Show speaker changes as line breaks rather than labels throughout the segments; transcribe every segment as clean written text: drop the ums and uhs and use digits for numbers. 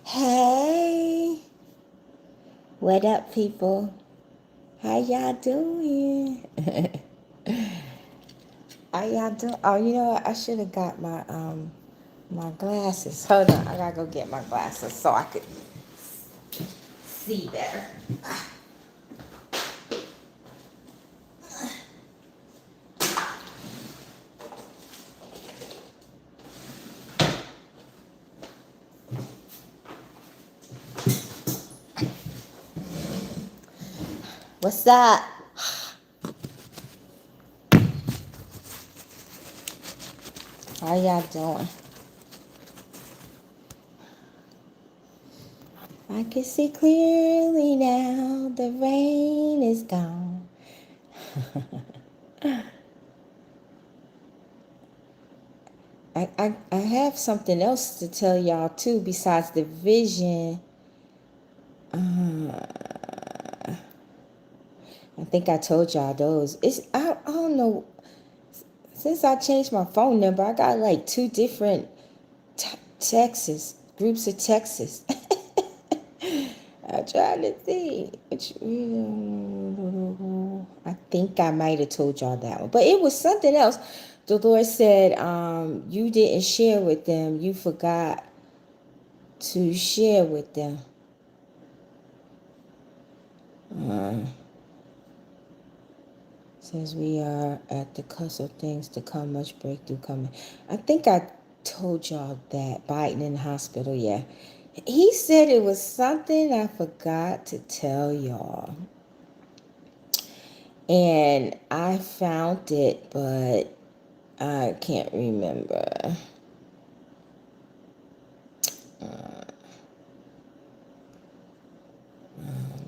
Hey, what up, people? How y'all doing? How y'all doing? Oh, you know what? I should have got my glasses. Hold on, I gotta go get my glasses so I could see better. What's up? How y'all doing? I can see clearly now. The rain is gone. I have something else to tell y'all too besides the vision. I think I told y'all those. I don't know. Since I changed my phone number, I got like two different texts, groups of texts. I'm trying to think. I think I might have told y'all that one, but it was something else. The Lord said, you didn't share with them. You forgot to share with them. Says we are at the cusp of things to come, much breakthrough coming. I think I told y'all that. Biden in the hospital, yeah. He said it was something I forgot to tell y'all. And I found it, but I can't remember.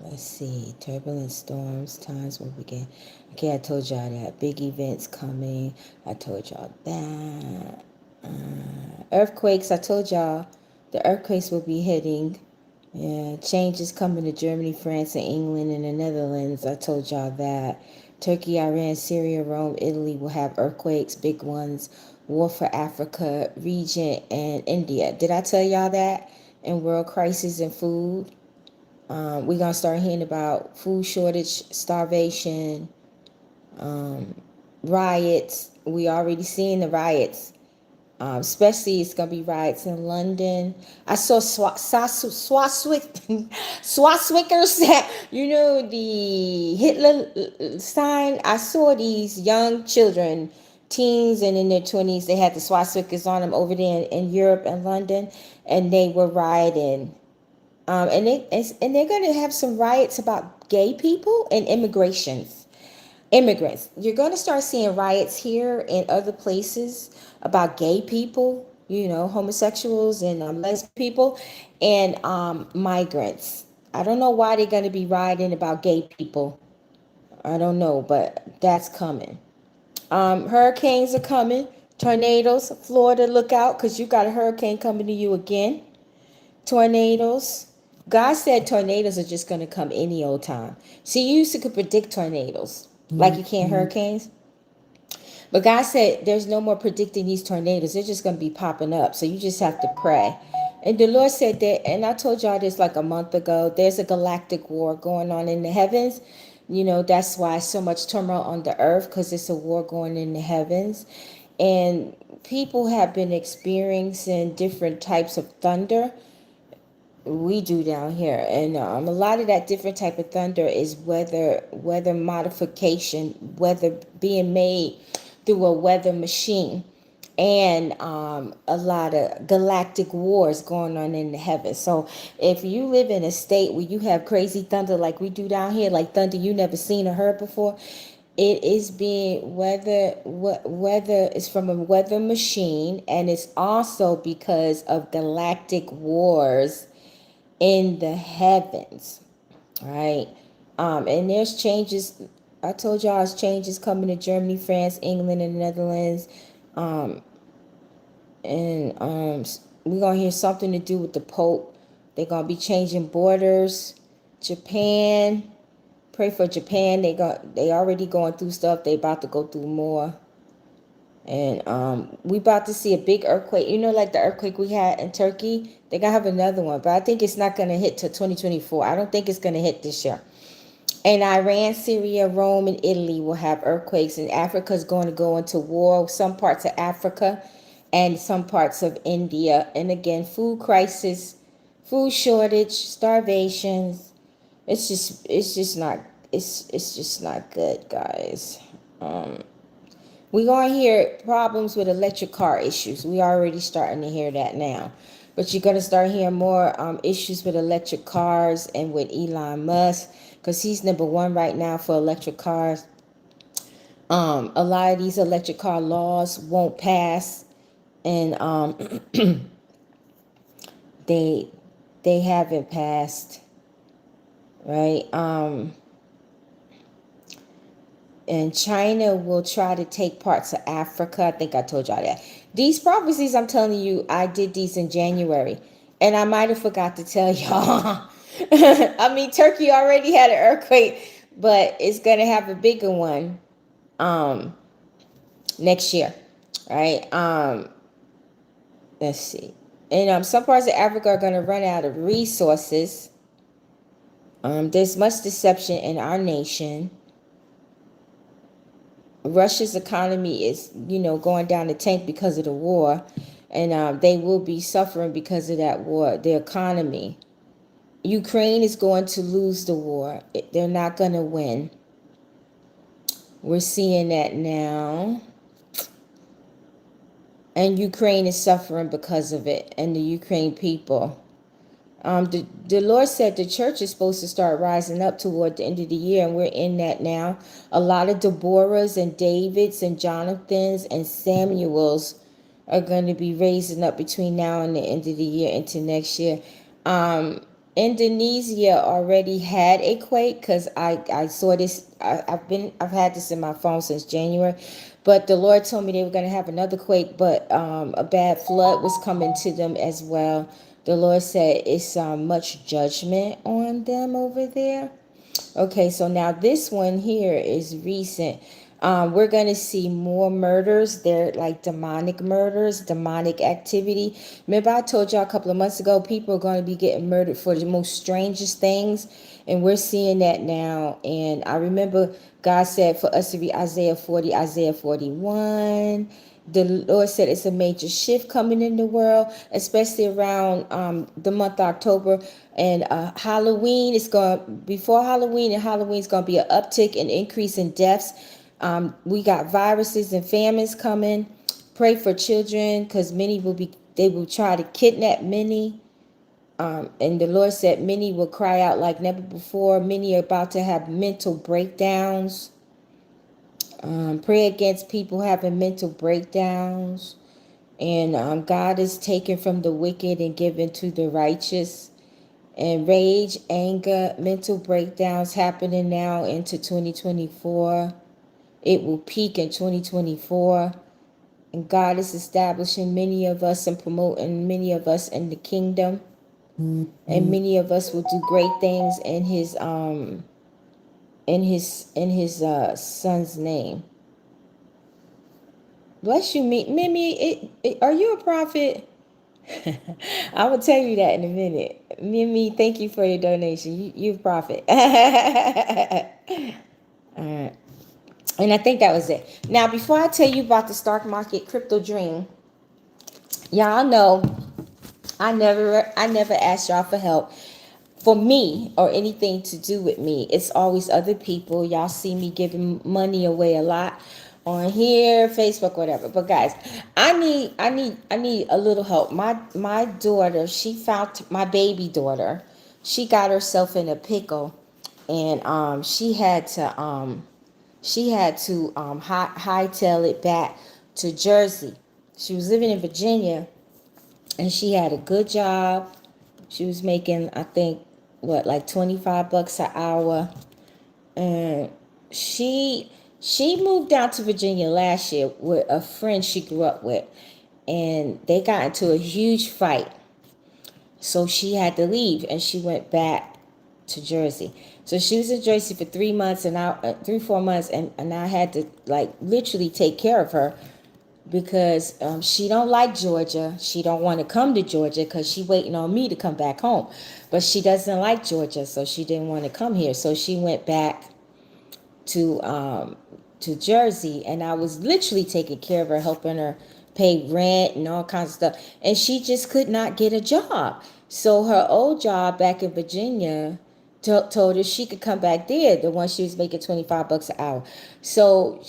Let's see. Turbulent storms, times will begin. Okay, I told y'all that. Big events coming. I told y'all that. Earthquakes, I told y'all the earthquakes will be hitting. Yeah, changes coming to Germany, France, and England, and the Netherlands. I told y'all that. Turkey, Iran, Syria, Rome, Italy will have earthquakes, big ones. War for Africa, region, and India. Did I tell y'all that? And world crisis in food. We're going to start hearing about food shortage, starvation, riots. We already seeing the riots. Especially it's going to be riots in London. I saw Swastikers, you know, the Hitler sign. I saw these young children, teens and in their 20s. They had the swastikas on them over there in Europe and London, and they were rioting. And they're going to have some riots about gay people and immigrants. You're going to start seeing riots here and other places about gay people, you know, homosexuals and lesbian people and migrants. I don't know why they're going to be rioting about gay people. I don't know, but that's coming. Hurricanes are coming. Tornadoes. Florida, look out because you got a hurricane coming to you again. Tornadoes. God said tornadoes are just going to come any old time. See, you used to could predict tornadoes like you can hurricanes. But God said there's no more predicting these tornadoes. They're just going to be popping up. So you just have to pray. And the Lord said that, and I told y'all this like a month ago, there's a galactic war going on in the heavens. You know, that's why so much turmoil on the earth, because it's a war going in the heavens. And people have been experiencing different types of thunder. We do down here, and a lot of that different type of thunder is weather modification, weather being made through a weather machine, and a lot of galactic wars going on in the heavens. So if you live in a state where you have crazy thunder like we do down here, like thunder you never seen or heard before, it is being weather is from a weather machine, and it's also because of galactic wars in the heavens, right? And there's changes. I told y'all there's changes coming to Germany, France, England, and the Netherlands. And we're gonna hear something to do with the Pope. They're gonna be changing borders. Japan, pray for Japan. They already going through stuff. They about to go through more. And we about to see a big earthquake. You know, like the earthquake we had in Turkey. They're going to have another one. But I think it's not going to hit till 2024. I don't think it's going to hit this year. And Iran, Syria, Rome, and Italy will have earthquakes. And Africa is going to go into war. Some parts of Africa and some parts of India. And again, food crisis, food shortage, starvation. It's just not good, guys. We're going to hear problems with electric car issues. We already starting to hear that now. But you're going to start hearing more issues with electric cars and with Elon Musk, because he's #1 right now for electric cars. A lot of these electric car laws won't pass, and they haven't passed, right? And China will try to take parts of Africa. I think I told y'all that. These prophecies, I'm telling you, I did these in January. And I might have forgot to tell y'all. I mean, Turkey already had an earthquake, but it's going to have a bigger one next year. Right? Let's see. And some parts of Africa are going to run out of resources. There's much deception in our nation. Russia's economy is, going down the tank because of the war, and they will be suffering because of that war, the economy. Ukraine is going to lose the war. They're not going to win. We're seeing that now. And Ukraine is suffering because of it, and the Ukraine people. The Lord said the church is supposed to start rising up toward the end of the year, and we're in that now. A lot of Deborahs and Davids and Jonathans and Samuels are going to be raising up between now and the end of the year into next year. Indonesia already had a quake, because I saw this. I've had this in my phone since January, but the Lord told me they were going to have another quake, but a bad flood was coming to them as well. The Lord said it's much judgment on them over there. Okay, so now this one here is recent. We're going to see more murders. They're like demonic murders, demonic activity. Remember I told y'all a couple of months ago, people are going to be getting murdered for the most strangest things. And we're seeing that now. And I remember God said for us to read Isaiah 40, Isaiah 41. The Lord said it's a major shift coming in the world, especially around the month of October. And Halloween is before Halloween, and Halloween is going to be an uptick and increase in deaths. We got viruses and famines coming. Pray for children, because they will try to kidnap many. And the Lord said many will cry out like never before. Many are about to have mental breakdowns. Pray against people having mental breakdowns. And God is taken from the wicked and given to the righteous. And rage, anger, mental breakdowns happening now into 2024. It will peak in 2024. And God is establishing many of us and promoting many of us in the kingdom. And many of us will do great things in his son's name. Bless you, Mimi. Are you a prophet? I will tell you that in a minute. Mimi, thank you for your donation. You're a prophet. All right. And I think that was it. Now, before I tell you about the stock market crypto dream, y'all know I never ask y'all for help for me or anything to do with me. It's always other people. Y'all see me giving money away a lot on here, Facebook, whatever. But guys, I need a little help. My daughter, she found my baby daughter. She got herself in a pickle, and she had to hightail it back to Jersey. She was living in Virginia, and she had a good job. She was making, I think, like $25 an hour. And she moved down to Virginia last year with a friend she grew up with. And they got into a huge fight. So she had to leave, and she went back to Jersey. So she was in Jersey for 3 months, and 4 months, and I had to like literally take care of her because she don't like Georgia. She don't want to come to Georgia because she waiting on me to come back home. But she doesn't like Georgia, so she didn't want to come here. So she went back to Jersey, and I was literally taking care of her, helping her pay rent and all kinds of stuff. And she just could not get a job. So her old job back in Virginia told her she could come back there, the one she was making $25 an hour. So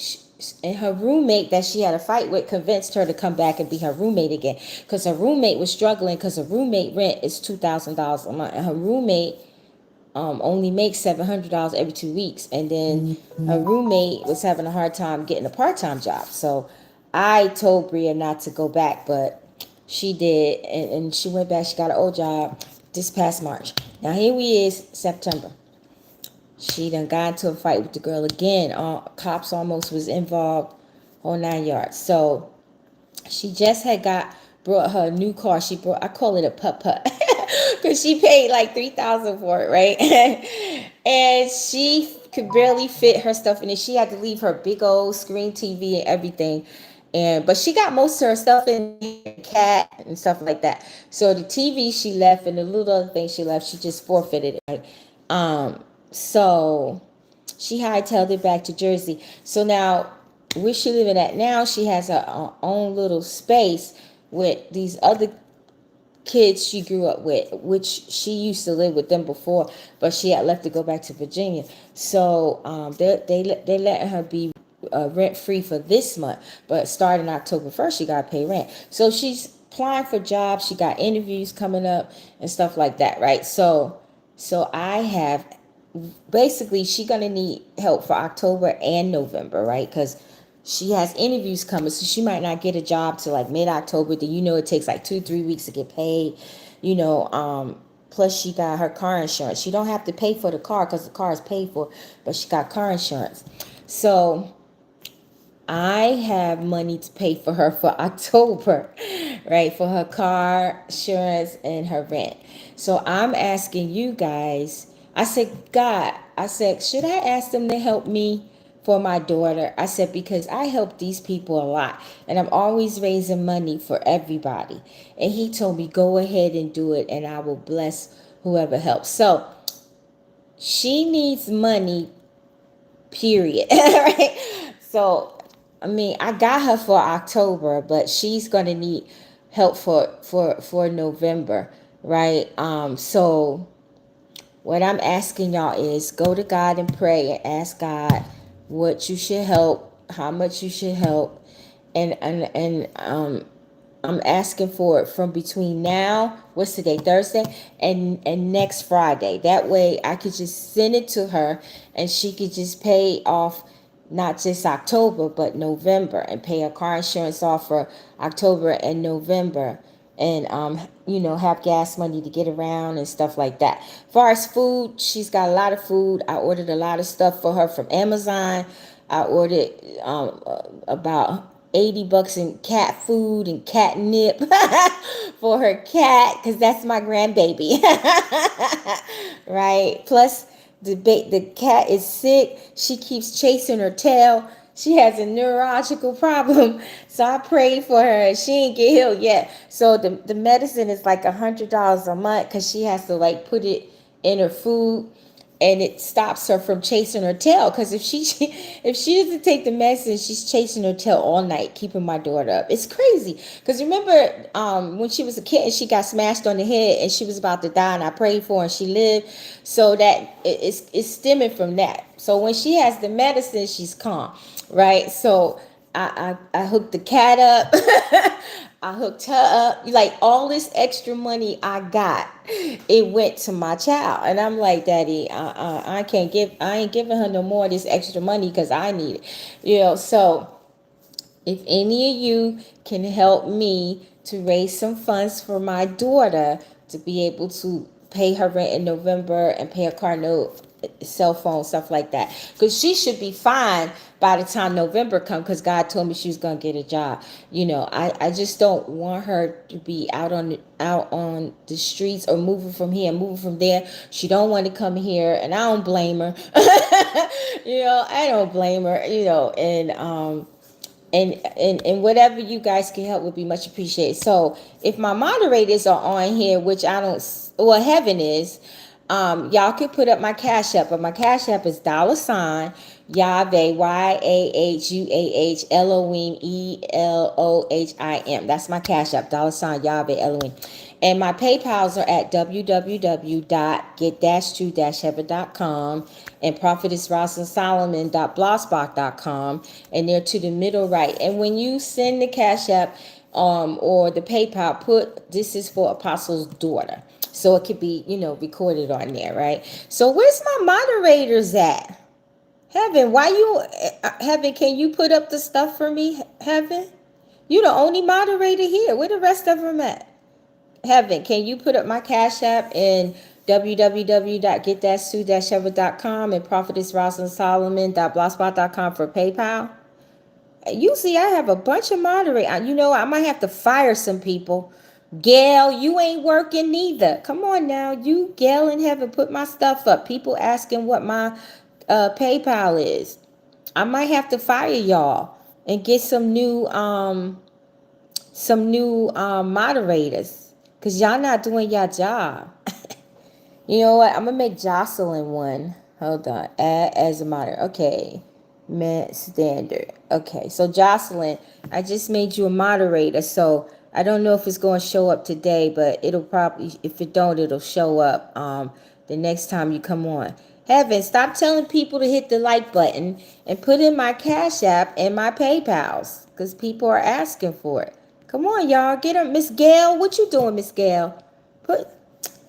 and her roommate that she had a fight with convinced her to come back and be her roommate again, because her roommate was struggling, because her roommate rent is $2,000 a month, and her roommate only makes $700 every 2 weeks, and then her roommate was having a hard time getting a part-time job. So I told Bria not to go back, but she did, and she went back. She got an old job this past March. Now here we is September. She done got into a fight with the girl again. Cops almost was involved, whole 9 yards. So she just had brought her a new car. I call it a putt-putt, because she paid like $3,000 for it, right? And she could barely fit her stuff in it. She had to leave her big old screen TV and everything. But she got most of her stuff in the cat and stuff like that. So the TV she left, and the little other thing she left, she just forfeited it, right? So she hightailed it back to Jersey. So now, where she living at now, she has her own little space with these other kids she grew up with, which she used to live with them before, but she had left to go back to Virginia. So they letting her be rent free for this month, but starting October 1st, she got to pay rent. So she's applying for jobs. She got interviews coming up and stuff like that, right? So I have, basically, she gonna need help for October and November, right? Because she has interviews coming, so she might not get a job till like mid-October. Then it takes like 2-3 weeks to get paid, plus she got her car insurance. She don't have to pay for the car because the car is paid for, but she got car insurance. So I have money to pay for her for October, right? For her car insurance and her rent. So I'm asking you guys, I said, God, should I ask them to help me for my daughter? I said, because I help these people a lot, and I'm always raising money for everybody. And he told me, go ahead and do it, and I will bless whoever helps. So she needs money, period. Right? So, I mean, I got her for October, but she's going to need help for November, right? So what I'm asking y'all is go to God and pray and ask God what you should help, how much you should help, and I'm asking for it from between now, what's today, Thursday, and next Friday. That way I could just send it to her, and she could just pay off not just October but November, and pay her car insurance off for October and November, and have gas money to get around and stuff like that. As far as food, she's got a lot of food. I ordered a lot of stuff for her from Amazon. I ordered about $80 in cat food and catnip for her cat, because that's my grandbaby. Right? Plus the cat is sick. She keeps chasing her tail. She has a neurological problem. So I prayed for her, and she ain't get healed yet. So the medicine is like $100 a month, because she has to like put it in her food, and it stops her from chasing her tail. Because if she doesn't take the medicine, she's chasing her tail all night, keeping my daughter up. It's crazy. Because remember, when she was a kid, she got smashed on the head, and she was about to die, and I prayed for her, and she lived. So that it's stemming from that. So when she has the medicine, she's calm, right? So I hooked the cat up. I hooked her up. Like, all this extra money I got, it went to my child. And I'm like, Daddy, I ain't giving her no more of this extra money, because I need it. So if any of you can help me to raise some funds for my daughter to be able to pay her rent in November and pay her car note, cell phone, stuff like that, because she should be fine by the time November comes, because God told me she was gonna get a job. I just don't want her to be out on the streets, or moving from here and moving from there. She don't want to come here, and I don't blame her. I don't blame her. And and whatever you guys can help would be much appreciated. So if my moderators are on here, which I don't, well, Heaven is, y'all can put up my Cash App, but my Cash App is $ Yahuah, YAHUAHELOHIM. That's my Cash App, $ Yahuah Elohim. And my PayPals are at www.get-2-heaven.com and prophetessrosalindsolomon.blogspot.com, and they're to the middle right. And when you send the Cash App or the PayPal, put "this is for Apostle's daughter," so it could be, recorded on there, right? So where's my moderators at? Heaven, Heaven, can you put up the stuff for me, Heaven? You the only moderator here. Where the rest of them at? Heaven, can you put up my Cash App in www.get-2-heaven.com and prophetessrosalindsolomon.blogspot.com for PayPal? Usually I have a bunch of moderators. I might have to fire some people. Gail, you ain't working neither. Come on now. You, Gail in Heaven, put my stuff up. People asking what my PayPal is. I might have to fire y'all and get some new moderators. Because y'all not doing y'all job. You know what? I'm going to make Jocelyn one. Hold on. Add as a moderator. Okay. Standard. Okay. So Jocelyn, I just made you a moderator. So I don't know if it's going to show up today, but it'll probably, if it don't, it'll show up the next time you come on. Heaven, stop telling people to hit the like button and put in my Cash App and my PayPals. Because people are asking for it. Come on, y'all. Get her. Miss Gail, what you doing, Miss Gail?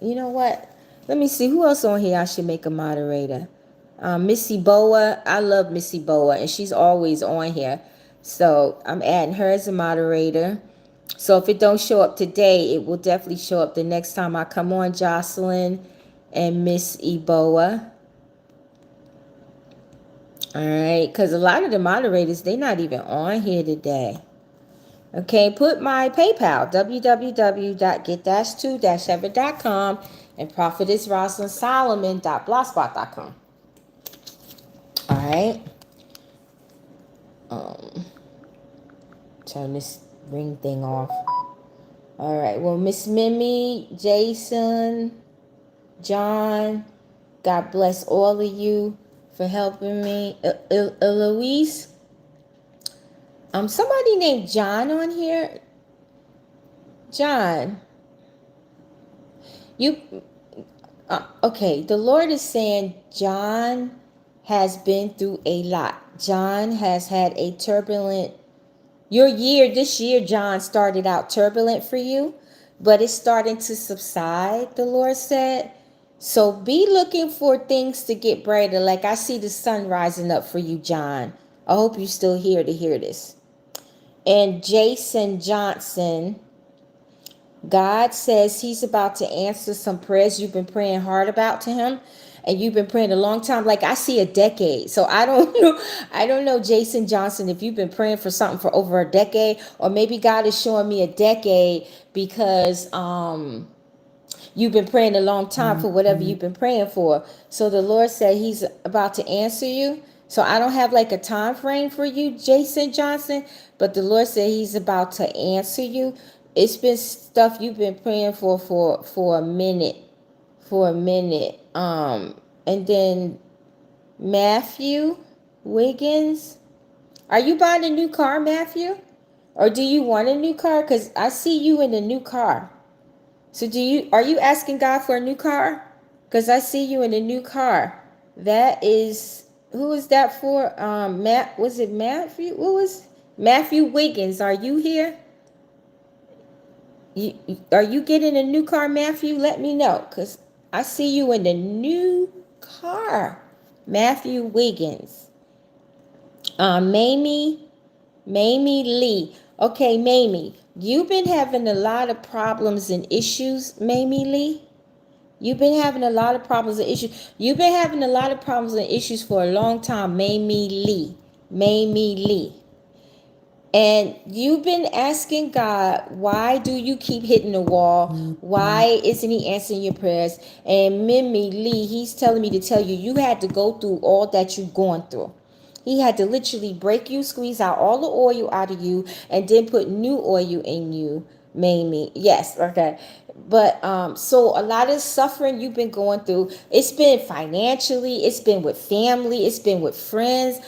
You know what? Let me see. Who else on here I should make a moderator? Missy Boa. I love Missy Boa, and she's always on here. So I'm adding her as a moderator. So if it don't show up today, it will definitely show up the next time I come on, Jocelyn and Miss Eboa. All right, because a lot of the moderators, they're not even on here today. Okay, put my PayPal, www.get-2-heaven.com and prophetessrosalindsolomon.blogspot.com. All right. Turn this ring thing off. All right. Well, Miss Mimi, Jason, John, God bless all of you for helping me. Eloise. Somebody named John on here. John, okay, the Lord is saying John has been through a lot. John has had a turbulent, this year, John, started out turbulent for you, but it's starting to subside, the Lord said. So be looking for things to get brighter. Like I see the sun rising up for you, John. I hope you're still here to hear this. And Jason Johnson, God says he's about to answer some prayers you've been praying hard about to him. And you've been praying a long time. Like I see a decade. So I don't know, Jason Johnson, if you've been praying for something for over a decade, or maybe God is showing me a decade because you've been praying a long time for whatever you've been praying for. So the Lord said he's about to answer you. So I don't have like a time frame for you, Jason Johnson, but the Lord said he's about to answer you. It's been stuff you've been praying for a minute. And then Matthew Wiggins. Are you buying a new car, Matthew? Or do you want a new car? Because I see you in a new car. So are you asking God for a new car? Because I see you in a new car. Who is that for? Was it Matthew? Matthew Wiggins? Are you here? Are you getting a new car, Matthew? Let me know, because I see you in the new car. Matthew Wiggins. Mamie Lee. Okay, Mamie, you've been having a lot of problems and issues, Mamie Lee. You've been having a lot of problems and issues. You've been having a lot of problems and issues for a long time, Mamie Lee. And you've been asking God, why do you keep hitting the wall? Why isn't he answering your prayers? And Mamie Lee, he's telling me to tell you, you had to go through all that you've gone through. He had to literally break you, squeeze out all the oil out of you, and then put new oil in you. Mamie. Yes, okay. But so a lot of suffering you've been going through, it's been financially, it's been with family, it's been with friends.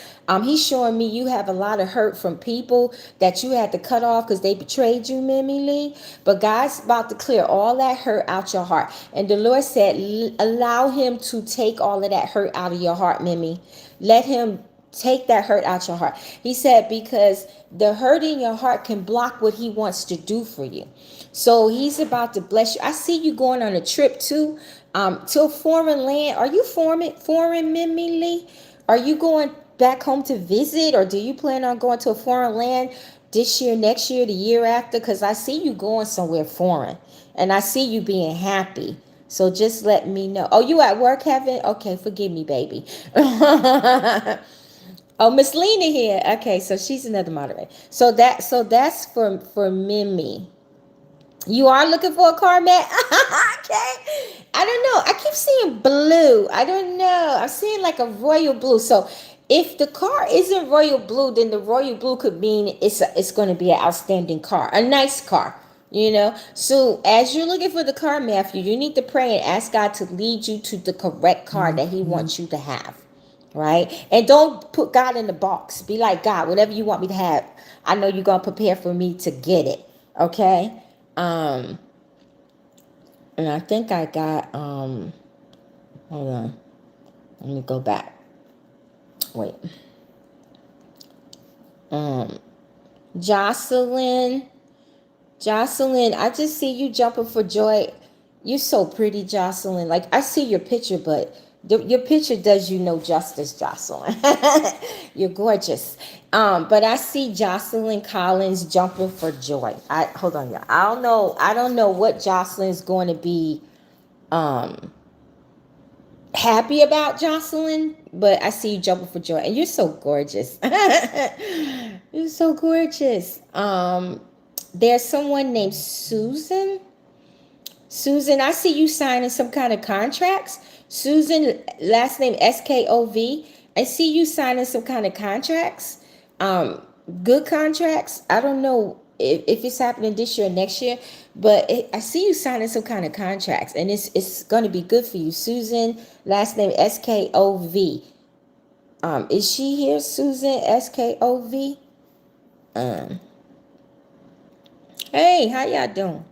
He's showing me you have a lot of hurt from people that you had to cut off because they betrayed you, Mimi Lee. But God's about to clear all that hurt out your heart. And the Lord said, allow him to take all of that hurt out of your heart, Mimi. Let him take that hurt out your heart. He said, because the hurt in your heart can block what he wants to do for you. So he's about to bless you. I see you going on a trip to a foreign land. Are you foreign, Mimi Lee? Are you going back home to visit, or do you plan on going to a foreign land this year, next year, the year after? Because I see you going somewhere foreign, and I see you being happy. So just let me know. Oh, you at work, Heaven? Okay, forgive me, baby. Oh, Miss Lena here. Okay, so she's another moderator. So that's for Mimi. You are looking for a car, Matt? Okay. I don't know. I keep seeing blue. I don't know. I'm seeing like a royal blue. So if the car isn't royal blue, then the royal blue could mean it's going to be an outstanding car, a nice car. So as you're looking for the car, Matthew, you need to pray and ask God to lead you to the correct car that he wants you to have. Right? And don't put God in the box. Be like, God, whatever you want me to have, I know you're going to prepare for me to get it. Okay? And I think I got, hold on. Let me go back. Wait. Jocelyn, I just see you jumping for joy. You're so pretty, Jocelyn. Like, I see your picture, but your picture does you no justice, Jocelyn. You're gorgeous. But I see Jocelyn Collins jumping for joy. Hold on, y'all. I don't know what Jocelyn's going to be happy about, Jocelyn, but I see you jumping for joy, and you're so gorgeous. You're so gorgeous. There's someone named Susan. Susan, I see you signing some kind of contracts. Susan, last name SKOV. I see you signing some kind of contracts. Good contracts. I don't know if it's happening this year or next year, but I see you signing some kind of contracts, and it's going to be good for you. Susan, last name SKOV. Is she here, Susan SKOV? Hey, how y'all doing?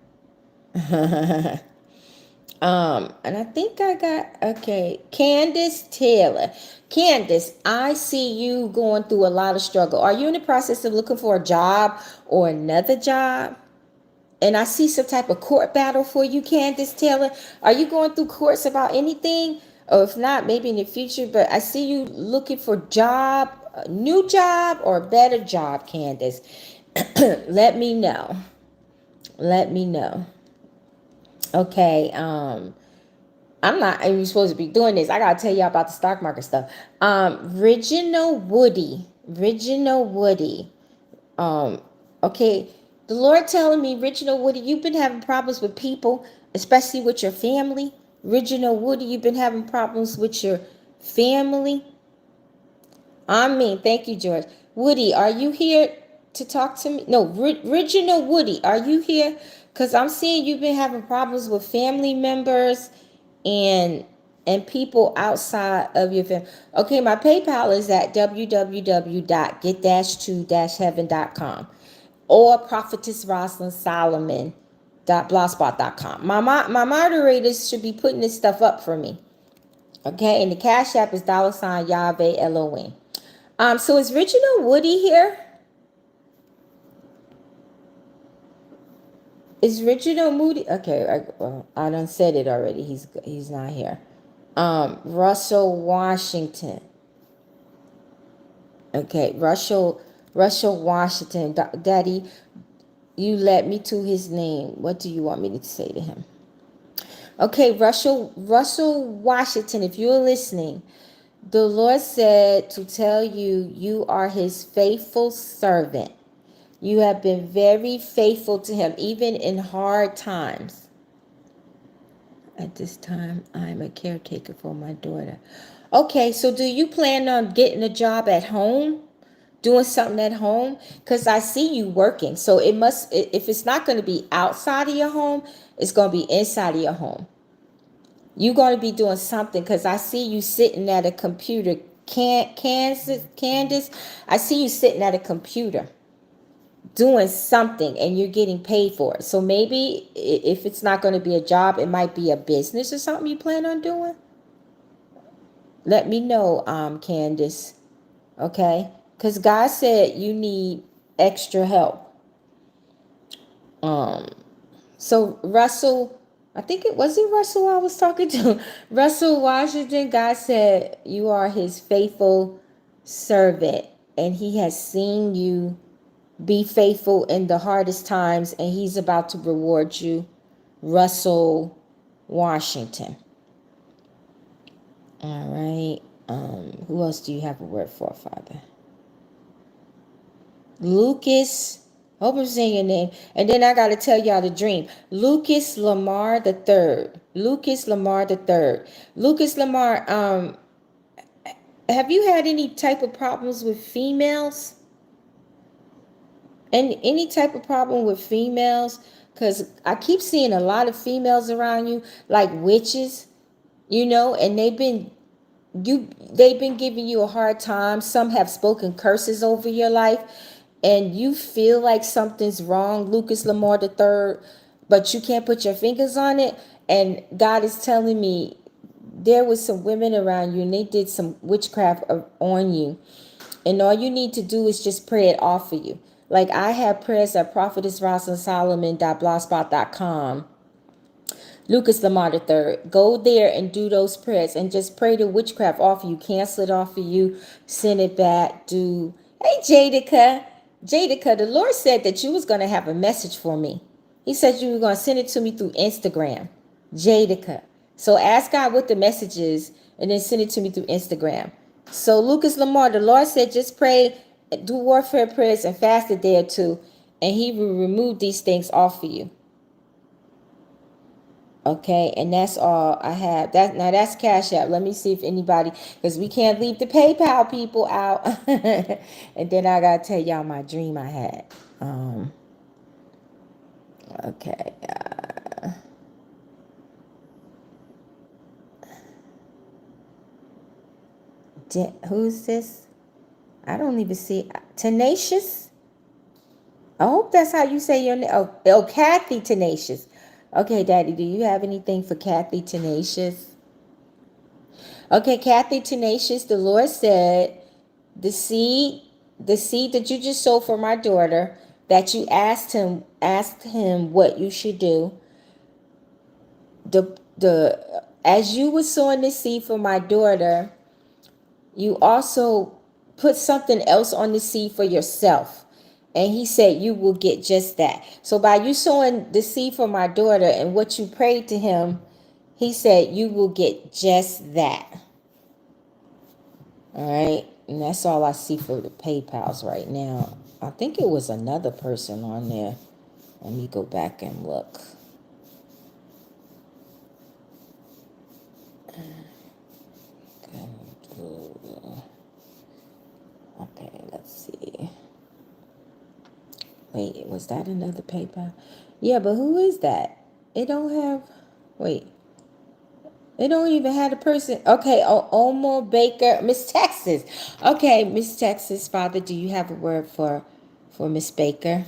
And I think I got, okay, Candace Taylor. Candace, I see you going through a lot of struggle. Are you in the process of looking for a job or another job? And I see some type of court battle for you, Candace Taylor. Are you going through courts about anything? Or if not, maybe in the future. But I see you looking for a new job or a better job, Candace. Let me know. Okay, I'm not even supposed to be doing this. I gotta tell y'all about the stock market stuff. Reginald Woody. Okay, the Lord telling me, Reginald Woody, you've been having problems with people, especially with your family. Reginald Woody, you've been having problems with your family. Thank you, George. Woody, are you here to talk to me? No, Reginald Woody, are you here? Because I'm seeing you've been having problems with family members and people outside of your family. Okay, my PayPal is at www.get-to-heaven.com or Prophetess Rosalind Solomon .blogspot.com. My moderators should be putting this stuff up for me. Okay, and the Cashapp is $yahuahelohim. So is Reginald Woody here? Is Reginald Moody? Okay, I done said it already. He's not here. Russell Washington. Okay, Russell Washington. Daddy, you led me to his name. What do you want me to say to him? Okay, Russell Washington, if you're listening, the Lord said to tell you, you are his faithful servant. You have been very faithful to him, even in hard times. At this time, I'm a caretaker for my daughter. Okay, so do you plan on getting a job at home? Doing something at home? Because I see you working. So it must, if it's not going to be outside of your home, it's going to be inside of your home. You're going to be doing something because I see you sitting at a computer. Candace, I see you sitting at a computer doing something and you're getting paid for it. So maybe if it's not going to be a job, it might be a business or something you plan on doing. Let me know, Candace. Okay? Because God said you need extra help. So Russell, I think it was Russell I was talking to. Russell Washington, God said you are his faithful servant and he has seen you be faithful in the hardest times and he's about to reward you. Russell Washington. All right. Who else do you have a word for, Father? Lucas. Hope I'm saying your name. And then I got to tell y'all the dream. Lucas Lamar the third. Lucas Lamar the third. Lucas Lamar, have you had any type of problems with females? And any type of problem with females? Because I keep seeing a lot of females around you, like witches, and they've been giving you a hard time. Some have spoken curses over your life, and you feel like something's wrong, Lucas Lamar the third, but you can't put your fingers on it. And God is telling me there was some women around you, and they did some witchcraft on you. And all you need to do is just pray it off for you. Like I have prayers at Prophetess Rosalind Solomon.blogspot.com. Lucas Lamar the third. Go there and do those prayers and just pray the witchcraft off of you. Cancel it off of you. Send it back. Hey, Jadica. Jadica, the Lord said that you was going to have a message for me. He said you were going to send it to me through Instagram. Jadica. So ask God what the message is and then send it to me through Instagram. So Lucas Lamar, the Lord said just pray, do warfare prayers and fast a day or two, and he will remove these things off of you. Okay, and that's all I have. That's Cashapp. Let me see if anybody, because we can't leave the PayPal people out. And then I gotta tell y'all my dream I had. Okay. Who's this? I don't even see. Tenacious? I hope that's how you say your name. Oh, Kathy Tenacious. Okay, Daddy, do you have anything for Kathy Tenacious? Okay, Kathy Tenacious, the Lord said, the seed that you just sowed for my daughter, that you asked him what you should do. As you were sowing the seed for my daughter, you also put something else on the seed for yourself. And he said you will get just that. So by you sowing the seed for my daughter and what you prayed to him, he said you will get just that. All right. And that's all I see for the PayPals right now. I think it was another person on there. Let me go back and look. Okay, let's see. Wait, was that another PayPal? Yeah, but who is that? It don't have, wait. It don't even have a person. Okay, Omo Baker, Miss Texas. Okay, Miss Texas, Father, do you have a word for Miss Baker?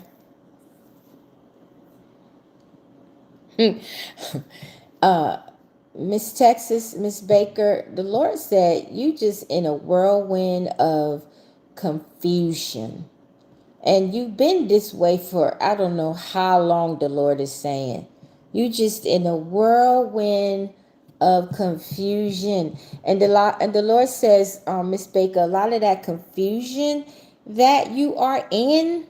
Miss Texas, Miss Baker, the Lord said you just in a whirlwind of confusion. And you've been this way for, I don't know how long, the Lord is saying. You just in a whirlwind of confusion. And the Lord says, Miss Baker, a lot of that confusion that you are in,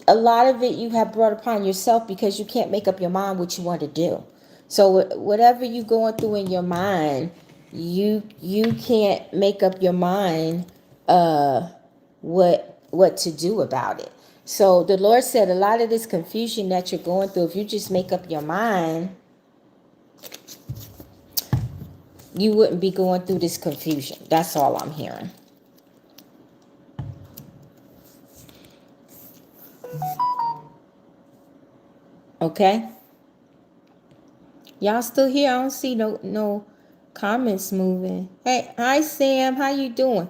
a lot of it you have brought upon yourself because you can't make up your mind what you want to do. So whatever you're going through in your mind, you can't make up your mind what to do about it. So the Lord said a lot of this confusion that you're going through, if you just make up your mind you wouldn't be going through this confusion. That's all I'm hearing. Okay? Y'all still here? I don't see no comments moving. Hey, hi Sam, how you doing?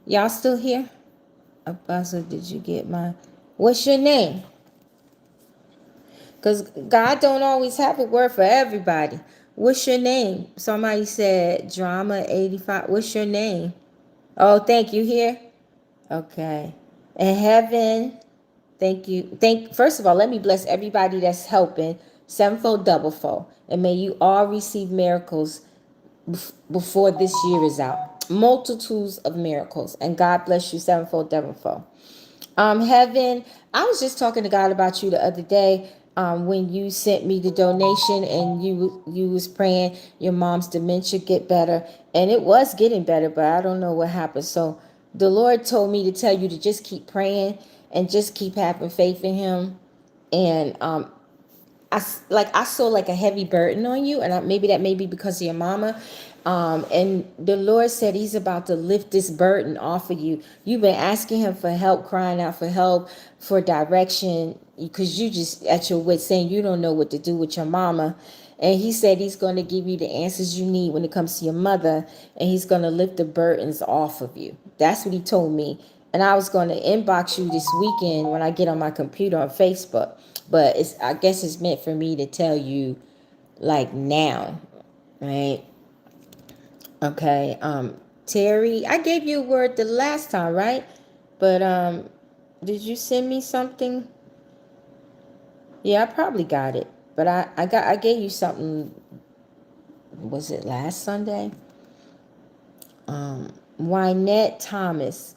Y'all still here? Apostle, did you get my... What's your name? Because God don't always have a word for everybody. What's your name? Somebody said Drama 85. What's your name? Oh, thank you. Here? Okay. And Heaven, thank you. First of all, let me bless everybody that's helping. Sevenfold, doublefold. And may you all receive miracles before this year is out. Multitudes of miracles. And God bless you sevenfold, doublefold. Heaven, I was just talking to God about you the other day. When you sent me the donation and you was praying your mom's dementia get better, and it was getting better, but I don't know what happened. So the Lord told me to tell you to just keep praying and just keep having faith in Him. And I saw like a heavy burden on you, and maybe that may be because of your mama. And the Lord said He's about to lift this burden off of you. You've been asking Him for help, crying out for help, for direction, because you just at your wits saying you don't know what to do with your mama. And He said He's going to give you the answers you need when it comes to your mother, and He's going to lift the burdens off of you. That's what He told me. And I was going to inbox you this weekend when I get on my computer on Facebook. But I guess it's meant for me to tell you like now, right? Okay. Terry, I gave you a word the last time, right? But did you send me something? Yeah, I probably got it. But I gave you something. Was it last Sunday? Wynette Thomas.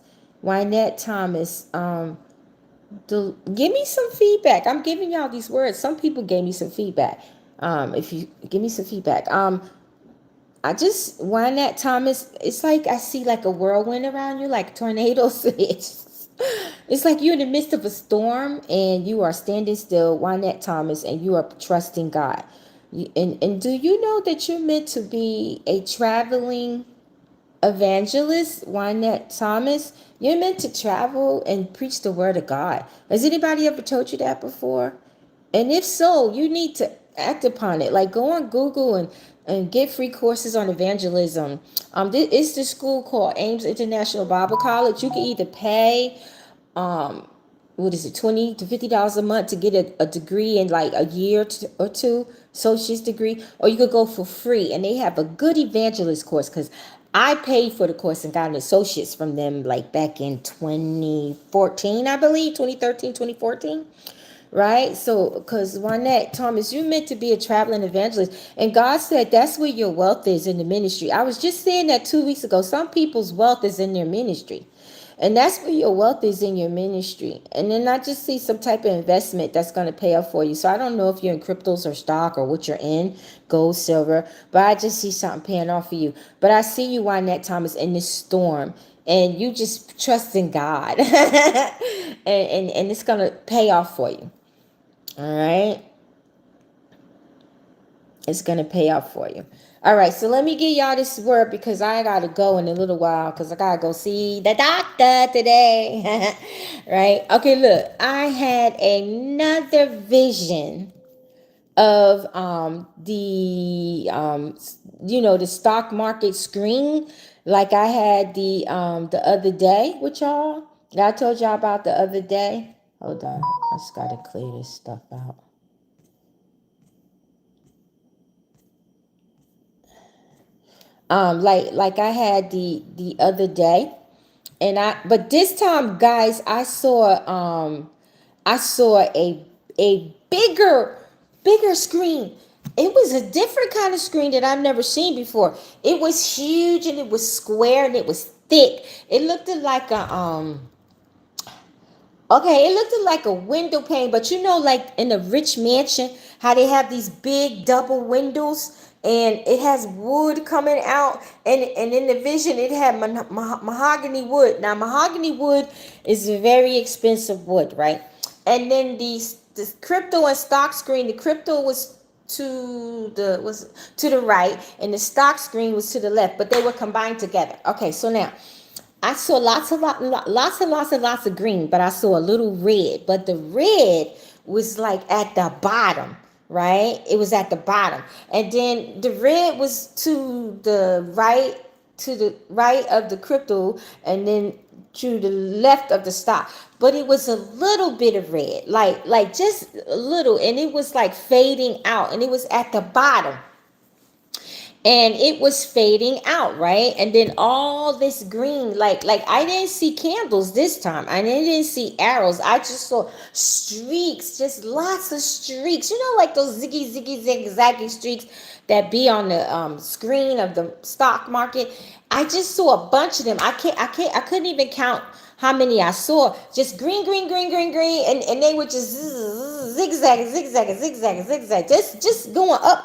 Give me some feedback. I'm giving y'all these words. Some people gave me some feedback. If you give me some feedback. Wynette Thomas, it's like I see like a whirlwind around you, like tornadoes. It's like you're in the midst of a storm and you are standing still, Wynette Thomas, and you are trusting God. And do you know that you're meant to be a traveling evangelist, Wynette Thomas? You're meant to travel and preach the word of God. Has anybody ever told you that before? And if so, you need to act upon it. Like go on Google and get free courses on evangelism. It's the school called Ames International Bible College. You can either pay what is it, $20 to $50 a month to get a degree in like a year or two, associate's degree, or you could go for free. And they have a good evangelist course, because I paid for the course and got an associate's from them like back in 2014, I believe, 2013, 2014. Right? So, because Wynette Thomas, you're meant to be a traveling evangelist. And God said that's where your wealth is in the ministry. I was just saying that 2 weeks ago. Some people's wealth is in their ministry. And that's where your wealth is in your ministry. And then I just see some type of investment that's going to pay off for you. So I don't know if you're in cryptos or stock or what you're in, gold, silver, but I just see something paying off for you. But I see you, Wynette Thomas, in this storm. And you just trust in God. and it's going to pay off for you. All right. It's going to pay off for you. All right. So let me give y'all this word, because I got to go in a little while, because I got to go see the doctor today. Right. Okay. Look, I had another vision of the stock market screen, like I had the other day with y'all that I told y'all about the other day. Hold on, I just gotta clear this stuff out. Like I had the other day, but this time, guys, I saw a bigger screen. It was a different kind of screen that I've never seen before. It was huge and it was square and it was thick. It looked like it looked like a window pane, but like in a rich mansion, how they have these big double windows, and it has wood coming out, and in the vision it had mahogany wood. Now mahogany wood is a very expensive wood, right? And then this crypto and stock screen, the crypto was to the right, and the stock screen was to the left, but they were combined together. Okay, so now I saw lots of green, but I saw a little red. But the red was like at the bottom, right? It was at the bottom, and then the red was to the right of the crypto, and then to the left of the stock. But it was a little bit of red, like just a little, and it was like fading out, and it was at the bottom, and it was fading out, right? And then all this green, like I didn't see candles this time. I didn't see arrows. I just saw streaks, just lots of streaks. You know, like those ziggy streaks that be on the screen of the stock market. I just saw a bunch of them. I couldn't even count how many I saw. Just green, and they were just zigzag, just going up,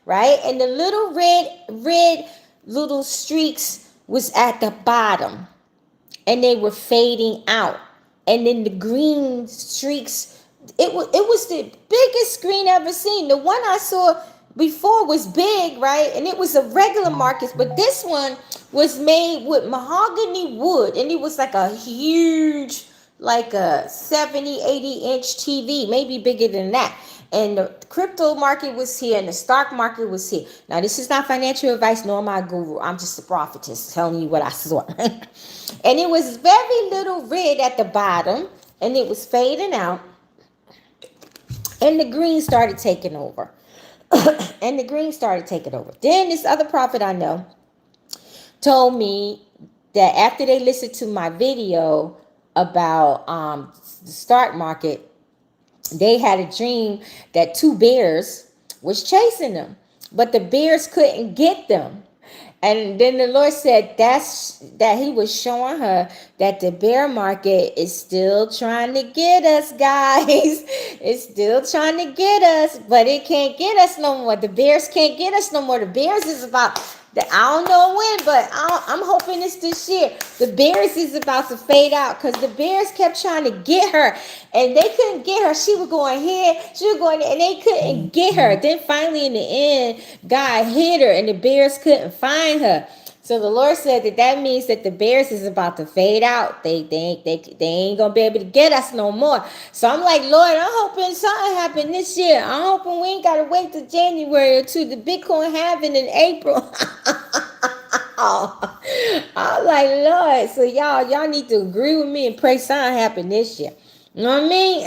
right? And the little red little streaks was at the bottom, and they were fading out. And then the green streaks, it was the biggest screen ever seen. The one I saw before was big, right? And it was a regular market, but this one was made with mahogany wood, and it was like a huge, like a 70-80 inch TV, maybe bigger than that. And the crypto market was here, and the stock market was here. Now, this is not financial advice, nor am I a guru. I'm just a prophetess telling you what I saw. And it was very little red at the bottom, and it was fading out, and the green started taking over. And the green started taking over. Then this other prophet I know told me that after they listened to my video about the stock market, they had a dream that two bears was chasing them, but the bears couldn't get them. And then the Lord said that he was showing her that the bear market is still trying to get us, guys. It's still trying to get us, but it can't get us no more. The bears can't get us no more. The bears is about, I don't know when, but I'm hoping it's this year. The bears is about to fade out, because the bears kept trying to get her, and they couldn't get her. She was going here, she was going there, and they couldn't get her. Then finally in the end, God hit her, and the bears couldn't find her. So the Lord said that means that the bears is about to fade out. They ain't gonna be able to get us no more. So I'm like, Lord, I'm hoping something happened this year. I'm hoping we ain't gotta wait till January or to the Bitcoin halving in April. I'm like, Lord, so y'all need to agree with me and pray something happen this year. You know what I mean?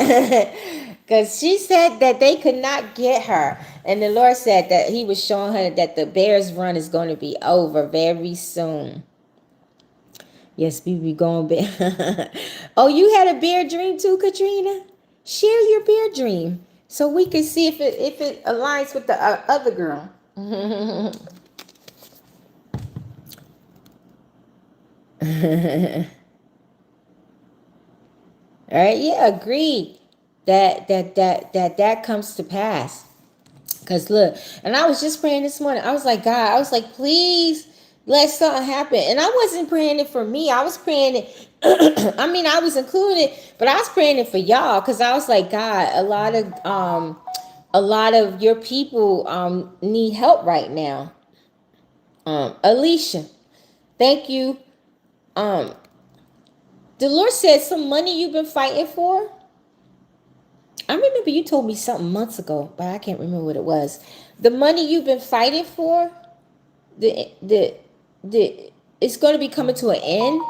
Because she said that they could not get her. And the Lord said that he was showing her that the bear's run is going to be over very soon. Yes, we be going bear. Oh, you had a bear dream too, Katrina? Share your bear dream so we can see if it aligns with the other girl. All right, yeah, agreed that comes to pass. Because look, and I was just praying this morning. I was like, God, I was like, please let something happen. And I wasn't praying it for me. I was praying it. I mean, I was included, but I was praying it for y'all, because I was like, God, a lot of your people need help right now. Alicia, thank you. The Lord said some money you've been fighting for. I remember you told me something months ago, but I can't remember what it was. The money you've been fighting for, it's going to be coming to an end,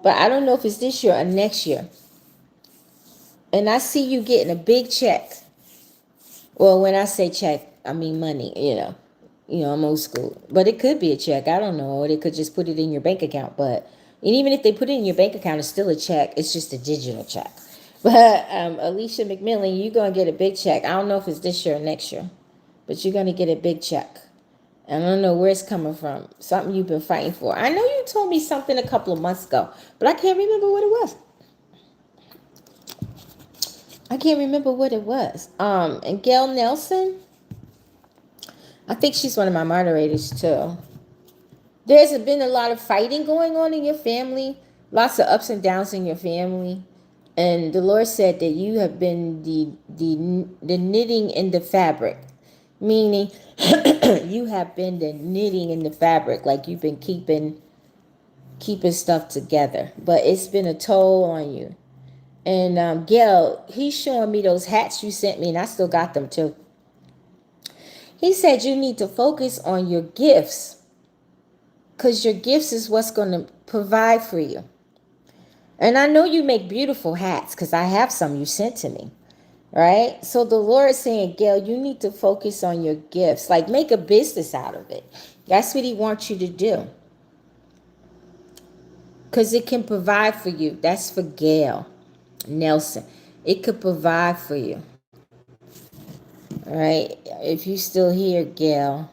but I don't know if it's this year or next year. And I see you getting a big check. Well, when I say check, I mean money, you know, I'm old school. But it could be a check. I don't know. Or they could just put it in your bank account. And even if they put it in your bank account, it's still a check. It's just a digital check. But Alicia McMillan, you're going to get a big check. I don't know if it's this year or next year, but you're going to get a big check. I don't know where it's coming from. Something you've been fighting for. I know you told me something a couple of months ago, but I can't remember what it was. And Gail Nelson, I think she's one of my moderators too. There's been a lot of fighting going on in your family. Lots of ups and downs in your family. And the Lord said that you have been the knitting in the fabric, meaning you have been the knitting in the fabric, like you've been keeping stuff together. But it's been a toll on you. And Gail, he's showing me those hats you sent me, and I still got them too. He said you need to focus on your gifts, because your gifts is what's going to provide for you. And I know you make beautiful hats, because I have some you sent to me. Right? So the Lord is saying, Gail, you need to focus on your gifts. Like, make a business out of it. That's what he wants you to do. Because it can provide for you. That's for Gail Nelson. It could provide for you. All right? If you still here, Gail.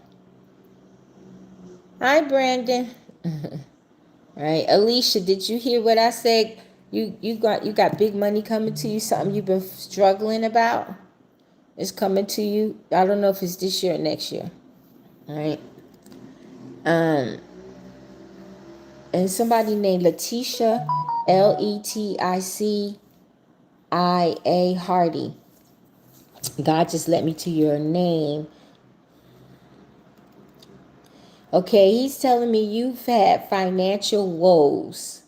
Hi, Brandon. Right? Alicia, did you hear what I said? You got big money coming to you, something you've been struggling about? It's coming to you. I don't know if it's this year or next year. All right? And somebody named Leticia, Leticia Hardy. God just let me to your name. Okay, he's telling me you've had financial woes.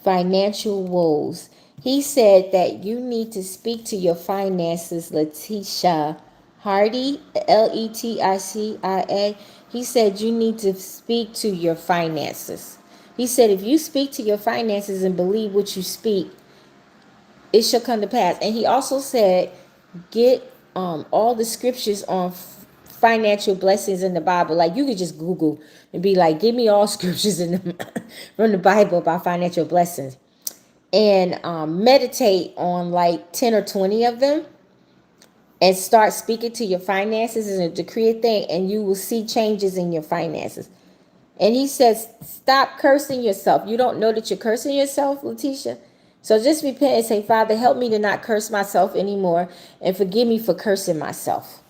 Financial woes. He said that you need to speak to your finances, Leticia Hardy, Leticia. He said you need to speak to your finances. He said if you speak to your finances and believe what you speak, it shall come to pass. And he also said, get all the scriptures on financial blessings in the Bible. Like, you could just Google and be like, give me all scriptures from the Bible about financial blessings. And meditate on like 10 or 20 of them. And start speaking to your finances and decree a thing. And you will see changes in your finances. And he says, stop cursing yourself. You don't know that you're cursing yourself, Leticia? So just repent and say, Father, help me to not curse myself anymore, and forgive me for cursing myself.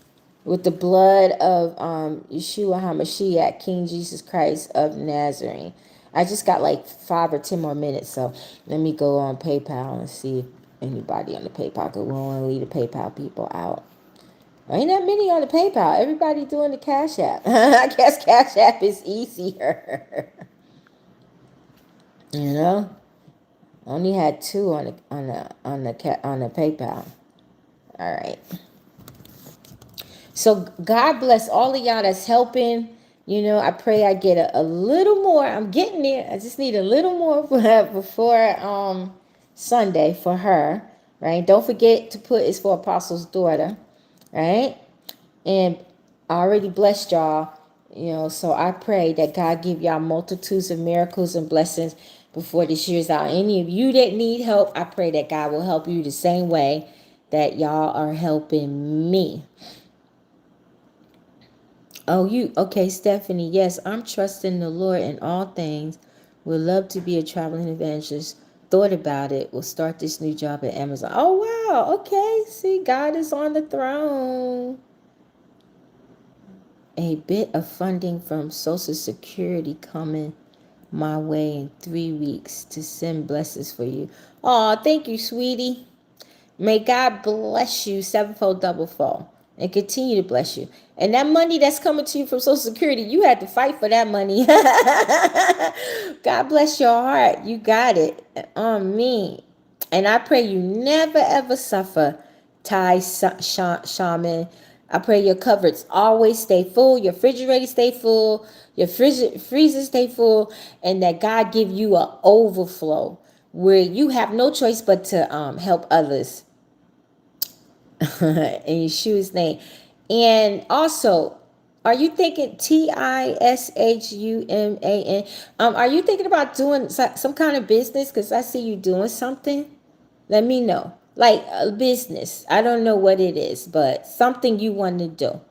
With the blood of Yahushua HaMashiach, King Jesus Christ of Nazareth. I just got like 5 or 10 more minutes, so let me go on PayPal and see if anybody on the PayPal, because we don't want to leave the PayPal people out. Ain't that many on the PayPal. Everybody doing the Cashapp. I guess Cashapp is easier. You know, only had 2 on the PayPal. All right. So God bless all of y'all that's helping. You know, I pray I get a little more. I'm getting there. I just need a little more before Sunday for her. Right. Don't forget to put it's for Apostle's daughter. Right. And I already blessed y'all, you know, so I pray that God give y'all multitudes of miracles and blessings before this year's out. Any of you that need help, I pray that God will help you the same way that y'all are helping me. Oh, okay, Stephanie. Yes, I'm trusting the Lord in all things. Would love to be a traveling evangelist. Thought about it. Will start this new job at Amazon. Oh, wow. Okay. See, God is on the throne. A bit of funding from Social Security coming my way in 3 weeks to send blessings for you. Oh, thank you, sweetie. May God bless you sevenfold, double-fold, and continue to bless you. And that money that's coming to you from Social Security, you had to fight for that money. God bless your heart. You got it on me. And I pray you never, ever suffer, Thai shaman. I pray your cupboards always stay full, your refrigerator stay full, your freezer stay full, and that God give you an overflow where you have no choice but to help others. In Yeshua's name. And also, are you thinking TISHUMAN? Are you thinking about doing some kind of business? Because I see you doing something. Let me know. Like a business. I don't know what it is, but something you want to do.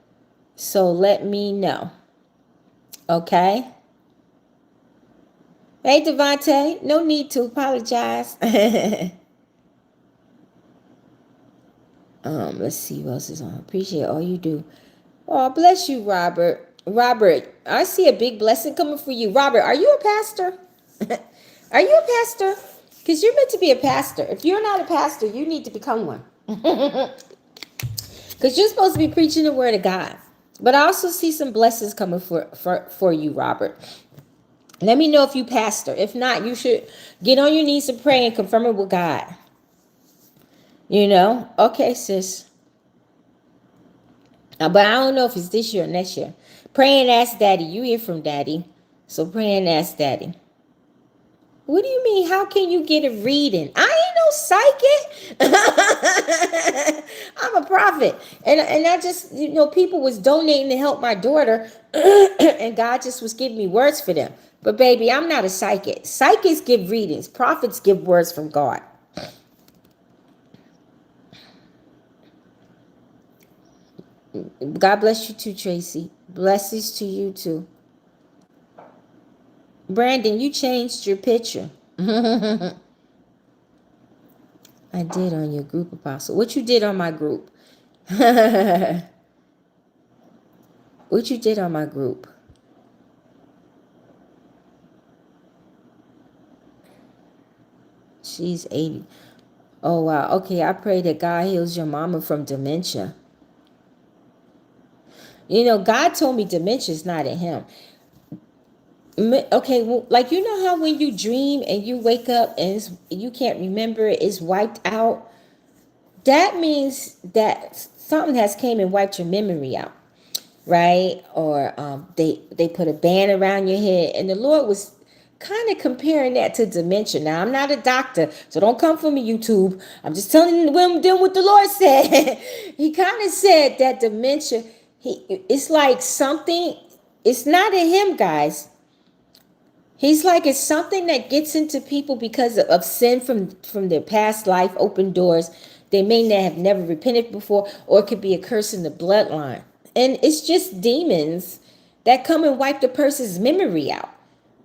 So let me know. Okay? Hey, Devontae. No need to apologize. Let's see who else is on. Appreciate all you do. Oh, bless you, Robert. Robert, I see a big blessing coming for you. Robert, are you a pastor? Are you a pastor? Because you're meant to be a pastor. If you're not a pastor, you need to become one. Because you're supposed to be preaching the word of God. But I also see some blessings coming for you, Robert. Let me know if you pastor. If not, you should get on your knees and pray and confirm it with God. You know? Okay, sis. But I don't know if it's this year or next year. Pray and ask Daddy. You hear from Daddy. So pray and ask Daddy. What do you mean? How can you get a reading? I ain't no psychic. I'm a prophet. And I just, people was donating to help my daughter. And God just was giving me words for them. But baby, I'm not a psychic. Psychics give readings. Prophets give words from God. God bless you too, Tracy. Blessings to you too. Brandon, you changed your picture. I did on your group, Apostle. What you did on my group? What you did on my group? She's 80. Oh, wow. Okay, I pray that God heals your mama from dementia. God told me dementia is not in him. Okay, well, like, how when you dream and you wake up and you can't remember it, it's wiped out? That means that something has came and wiped your memory out, right? Or they put a band around your head. And the Lord was kind of comparing that to dementia. Now, I'm not a doctor, so don't come for me, YouTube. I'm just telling them what the Lord said. He kind of said that dementia, it's like something, it's not in him, guys. He's like, it's something that gets into people because of sin from their past life, open doors. They may not have never repented before, or it could be a curse in the bloodline. And it's just demons that come and wipe the person's memory out.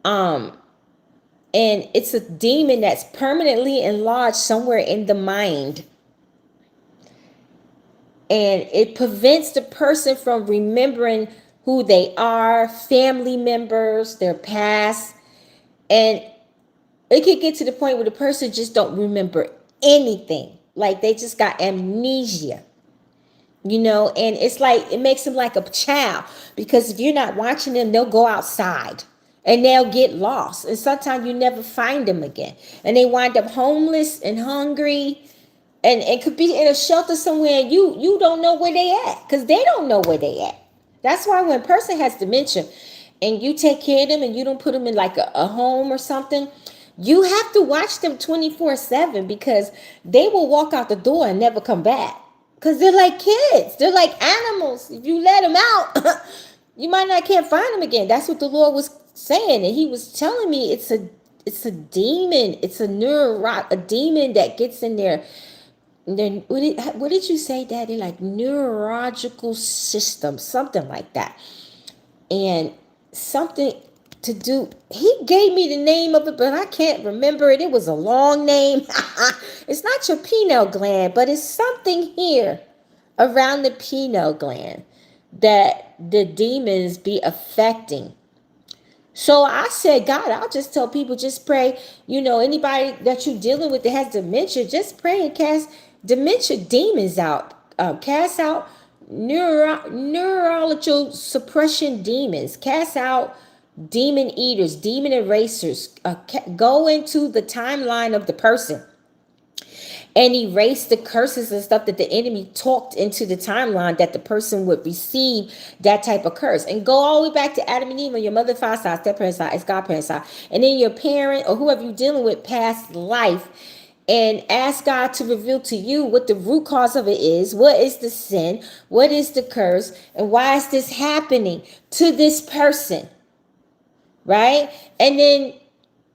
And it's a demon that's permanently enlarged somewhere in the mind. And it prevents the person from remembering who they are, family members, their past. And it could get to the point where the person just don't remember anything. Like they just got amnesia. And it's like, it makes them like a child. Because if you're not watching them, they'll go outside. And they'll get lost. And sometimes you never find them again. And they wind up homeless and hungry. And it could be in a shelter somewhere. And you don't know where they at. Because they don't know where they at. That's why when a person has dementia and you take care of them and you don't put them in like a home or something, you have to watch them 24/7 because they will walk out the door and never come back. Because they're like kids. They're like animals. If you let them out, you might not can't find them again. That's what the Lord was saying. And he was telling me it's a demon. It's a demon that gets in there. Then what did you say, Daddy? Like neurological system, something like that. And something to do, he gave me the name of it, but I can't remember it. It was a long name. It's not your pineal gland, but it's something here around the pineal gland that the demons be affecting. So I said, God, I'll just tell people, just pray. Anybody that you're dealing with that has dementia, just pray and cast dementia demons out. Cast out neurological suppression demons. Cast out demon eaters, demon erasers. Go into the timeline of the person and erase the curses and stuff that the enemy talked into the timeline that the person would receive that type of curse. And go all the way back to Adam and Eve on your mother, father side, step parent side, it's God parent side. And then your parent or whoever you're dealing with past life, and ask God to reveal to you what the root cause of it is. What is the sin? What is the curse? And why is this happening to this person? Right? And then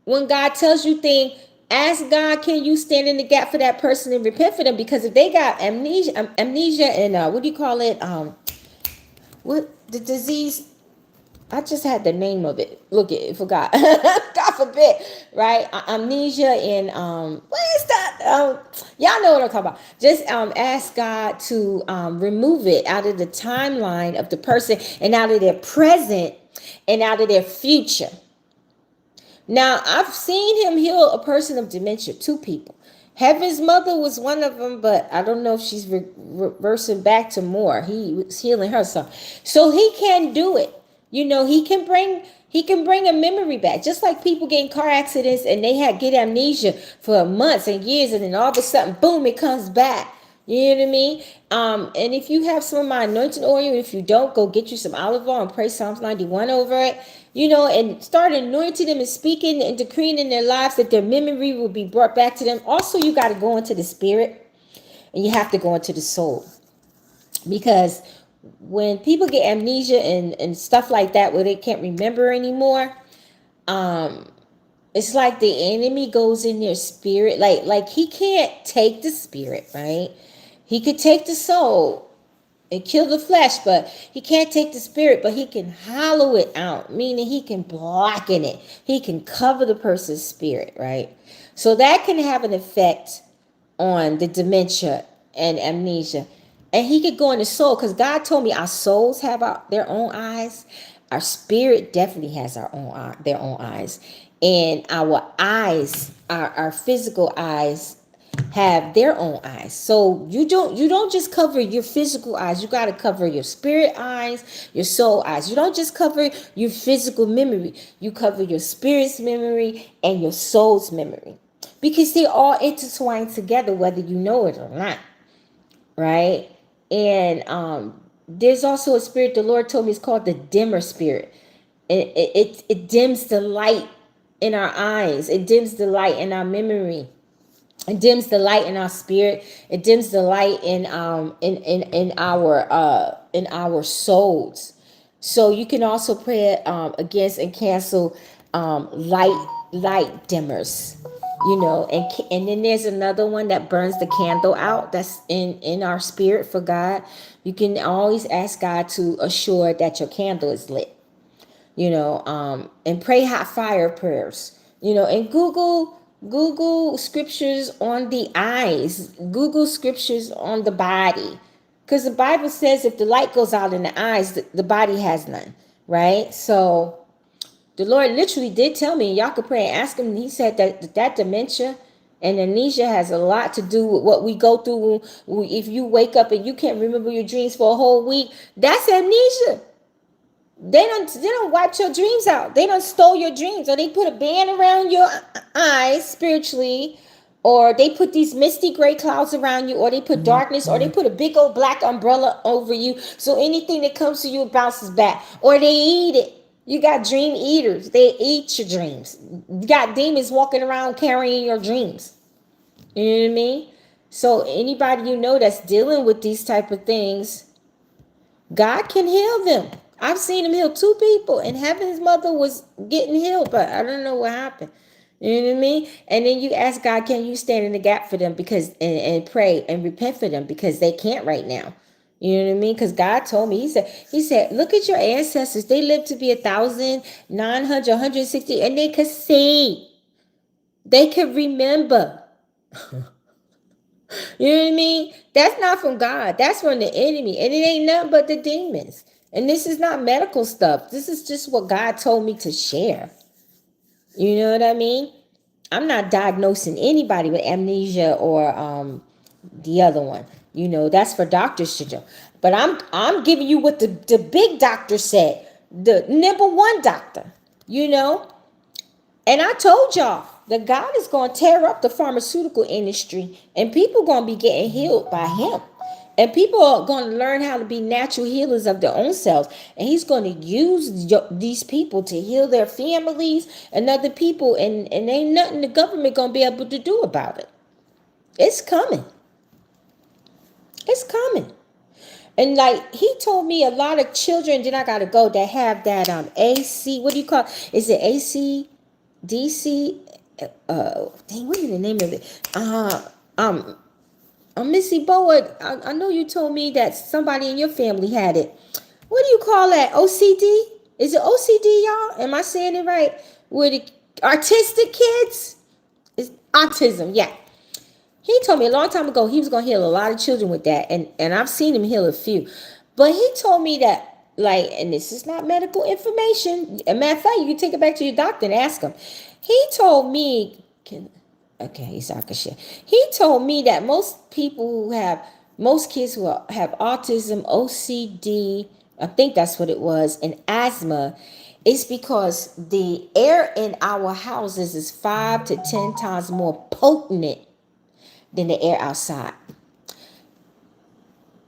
when God tells you things, ask God, can you stand in the gap for that person and repent for them? Because if they got amnesia and what do you call it? What the disease? I just had the name of it. Look at it, forgot. God forbid, right? Amnesia and what is that? Y'all know what I'm talking about. Just ask God to remove it out of the timeline of the person and out of their present and out of their future. Now, I've seen him heal a person of dementia, 2 people. Heaven's Mother was one of them, but I don't know if she's reversing back to more. He was healing her son. So he can do it. He can bring a memory back. Just like people get in car accidents and they get amnesia for months and years, and then all of a sudden, boom, it comes back. You know what I mean? And if you have some of my anointing oil, if you don't, go get you some olive oil and pray Psalms 91 over it. And start anointing them and speaking and decreeing in their lives that their memory will be brought back to them. Also, you got to go into the spirit and you have to go into the soul. Because when people get amnesia and stuff like that where they can't remember anymore, it's like the enemy goes in their spirit. Like he can't take the spirit, right? He could take the soul and kill the flesh, but he can't take the spirit, but he can hollow it out, meaning he can blacken it. He can cover the person's spirit, right? So that can have an effect on the dementia and amnesia. And he could go in the soul, because God told me our souls have their own eyes. Our spirit definitely has their own eyes. And our eyes, our physical eyes, have their own eyes. So you don't just cover your physical eyes. You got to cover your spirit eyes, your soul eyes. You don't just cover your physical memory. You cover your spirit's memory and your soul's memory, because they all intertwine together, whether you know it or not, right? And there's also a spirit the Lord told me is called the dimmer spirit. It dims the light in our eyes. It dims the light in our memory. It dims the light in our spirit. It dims the light in our souls. So you can also pray against and cancel light dimmers. And then there's another one that burns the candle out. That's in our spirit for God. You can always ask God to assure that your candle is lit. And pray hot fire prayers. And Google scriptures on the eyes. Google scriptures on the body. Because the Bible says if the light goes out in the eyes, the body has none. Right? So the Lord literally did tell me, y'all could pray and ask him. He said that dementia and amnesia has a lot to do with what we go through. If you wake up and you can't remember your dreams for a whole week, that's amnesia. They don't wipe your dreams out. They don't stole your dreams, or they put a band around your eyes spiritually, or they put these misty gray clouds around you, or they put darkness, or they put a big old black umbrella over you. So anything that comes to you bounces back, or they eat it. You got dream eaters. They eat your dreams. You got demons walking around carrying your dreams. You know what I mean? So anybody that's dealing with these type of things, God can heal them. I've seen him heal 2 people, and Heaven's Mother was getting healed, but I don't know what happened. You know what I mean? And then you ask God, can you stand in the gap for them, because and pray and repent for them, because they can't right now. You know what I mean? Because God told me, he said, look at your ancestors. They lived to be 1,900, 160, and they could see. They could remember. You know what I mean? That's not from God. That's from the enemy. And it ain't nothing but the demons. And this is not medical stuff. This is just what God told me to share. You know what I mean? I'm not diagnosing anybody with amnesia or the other one. That's for doctors to do. But I'm giving you what the big doctor said. The number 1 doctor. And I told y'all that God is going to tear up the pharmaceutical industry, and people are going to be getting healed by him. And people are going to learn how to be natural healers of their own selves. And he's going to use these people to heal their families and other people. And ain't nothing the government going to be able to do about it. It's coming. It's coming. And like he told me, a lot of children, then I got to go, that have that AC, what do you call it? Is it AC? DC, what is the name of it? Missy Boa, I know you told me that somebody in your family had it. What do you call that? OCD? Is it OCD, y'all? Am I saying it right? With the artistic kids? It's autism, yeah. He told me a long time ago he was going to heal a lot of children with that, and I've seen him heal a few. But he told me that like, and this is not medical information. A matter of fact, you can take it back to your doctor and ask him. He told me, okay, he's Akasha. He told me that most kids who have autism, OCD, I think that's what it was, and asthma, it's because the air in our houses is 5 to 10 times more potent than the air outside.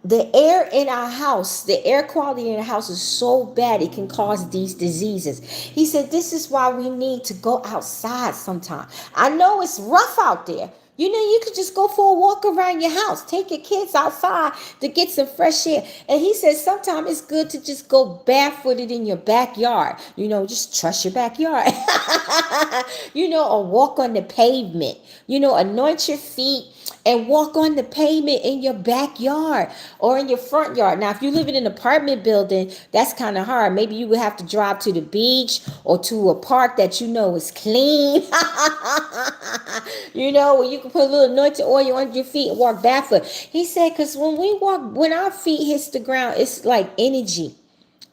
The air in our house, the air quality in the house is so bad it can cause these diseases. He said this is why we need to go outside sometime. I know it's rough out there. You know, you could just go for a walk around your house. Take your kids outside to get some fresh air. And he says sometimes it's good to just go barefooted in your backyard. You know, just trust your backyard. You know, or walk on the pavement. You know, anoint your feet and walk on the pavement in your backyard or in your front yard. Now, if you live in an apartment building, that's kind of hard. Maybe you would have to drive to the beach or to a park that you know is clean. You know, where you can put a little anointed oil on your feet and walk barefoot. He said, because when our feet hits the ground, it's like energy.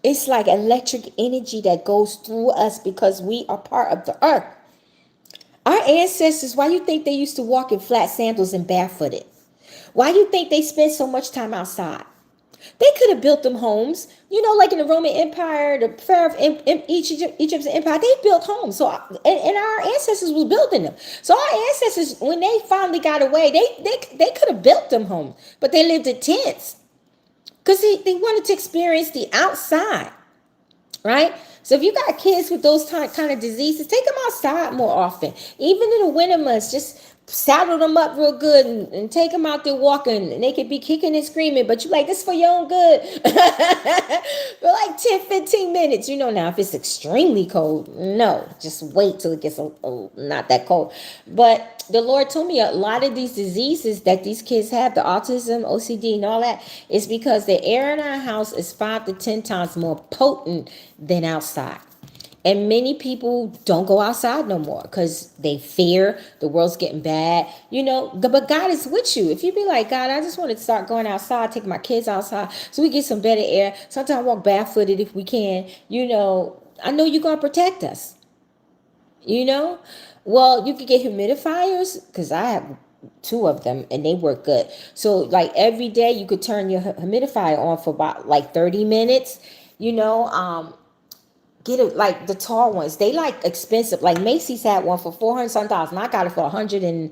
It's like electric energy that goes through us because we are part of the earth. Our ancestors, why you think they used to walk in flat sandals and barefooted? Why you think they spent so much time outside? They could have built them homes. You know, like in the Roman Empire, the Pharaoh of Egypt's empire, they built homes. So, and our ancestors was building them. So our ancestors, when they finally got away, they could have built them homes, but they lived in tents because they wanted to experience the outside, right? So if you got kids with those kind of diseases, take them outside more often. Even in the winter months, just saddle them up real good and take them out there walking. And they could be kicking and screaming, but you're like, this is for your own good. For like 10, 15 minutes. You know, now if it's extremely cold, no, just wait till it gets not that cold. But the Lord told me a lot of these diseases that these kids have, the autism, OCD, and all that, is because the air in our house is 5 to 10 times more potent than outside. And many people don't go outside no more because they fear the world's getting bad, you know. But God is with you. If you be like, God, I just want to start going outside, take my kids outside so we get some better air. Sometimes walk barefooted if we can, you know. I know you're going to protect us, you know. Well, you could get humidifiers because I have 2 of them and they work good. So like every day you could turn your humidifier on for about like 30 minutes, you know. Get it like the tall ones. They like expensive. Like Macy's had one for $400 something, and I got it for $199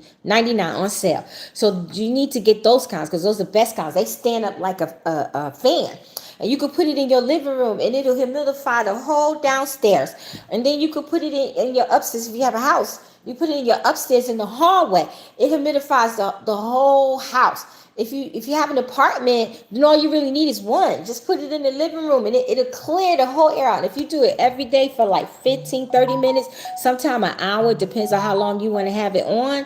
on sale. So you need to get those kinds because those are the best kinds. They stand up like a fan. And you could put it in your living room and it'll humidify the whole downstairs. And then you could put it in your upstairs if you have a house. You put it in your upstairs in the hallway. It humidifies the whole house. If you have an apartment, then all you really need is one. Just put it in the living room and it'll clear the whole air out. And if you do it every day for like 15, 30 minutes, sometime an hour, depends on how long you want to have it on,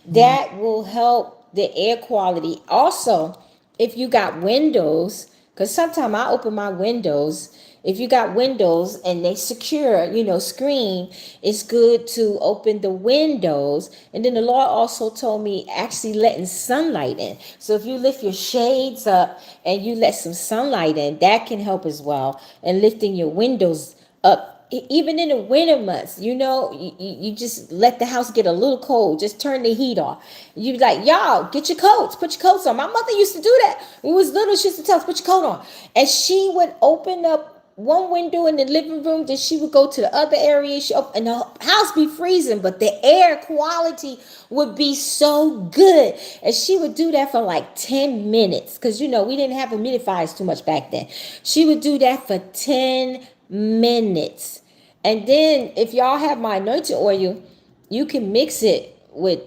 that will help the air quality. Also, if you got windows, because sometimes I open my windows. If you got windows and they secure, you know, screen, it's good to open the windows. And then the Lord also told me actually letting sunlight in. So if you lift your shades up and you let some sunlight in, that can help as well. And lifting your windows up. Even in the winter months, you know, you just let the house get a little cold. Just turn the heat off. You be like, y'all, get your coats. Put your coats on. My mother used to do that. When we was little, she used to tell us, put your coat on. And she would open up one window in the living room, then she would go to the other area, and the house be freezing, but the air quality would be so good. And she would do that for like 10 minutes because, you know, we didn't have humidifiers too much back then. She would do that for 10 minutes. And then if y'all have my anointing oil, you can mix it with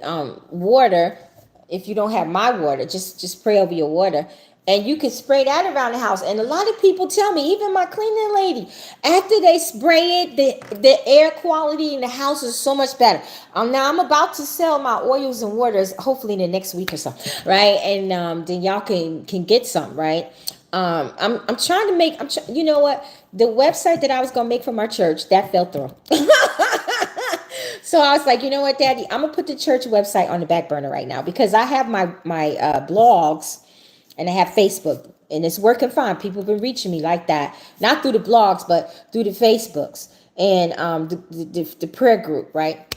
water. If you don't have my water, just pray over your water. And you can spray that around the house. And a lot of people tell me, even my cleaning lady, after they spray it, the air quality in the house is so much better. Now I'm about to sell my oils and waters, hopefully in the next week or so, right? And then y'all can get some, right? I'm trying to make, you know what? The website that I was gonna make for my church, that fell through. So I was like, you know what, Daddy, I'm gonna put the church website on the back burner right now because I have my blogs. And I have Facebook. and it's working fine. People have been reaching me like that, not through the blogs, but through the Facebooks and the prayer group, right?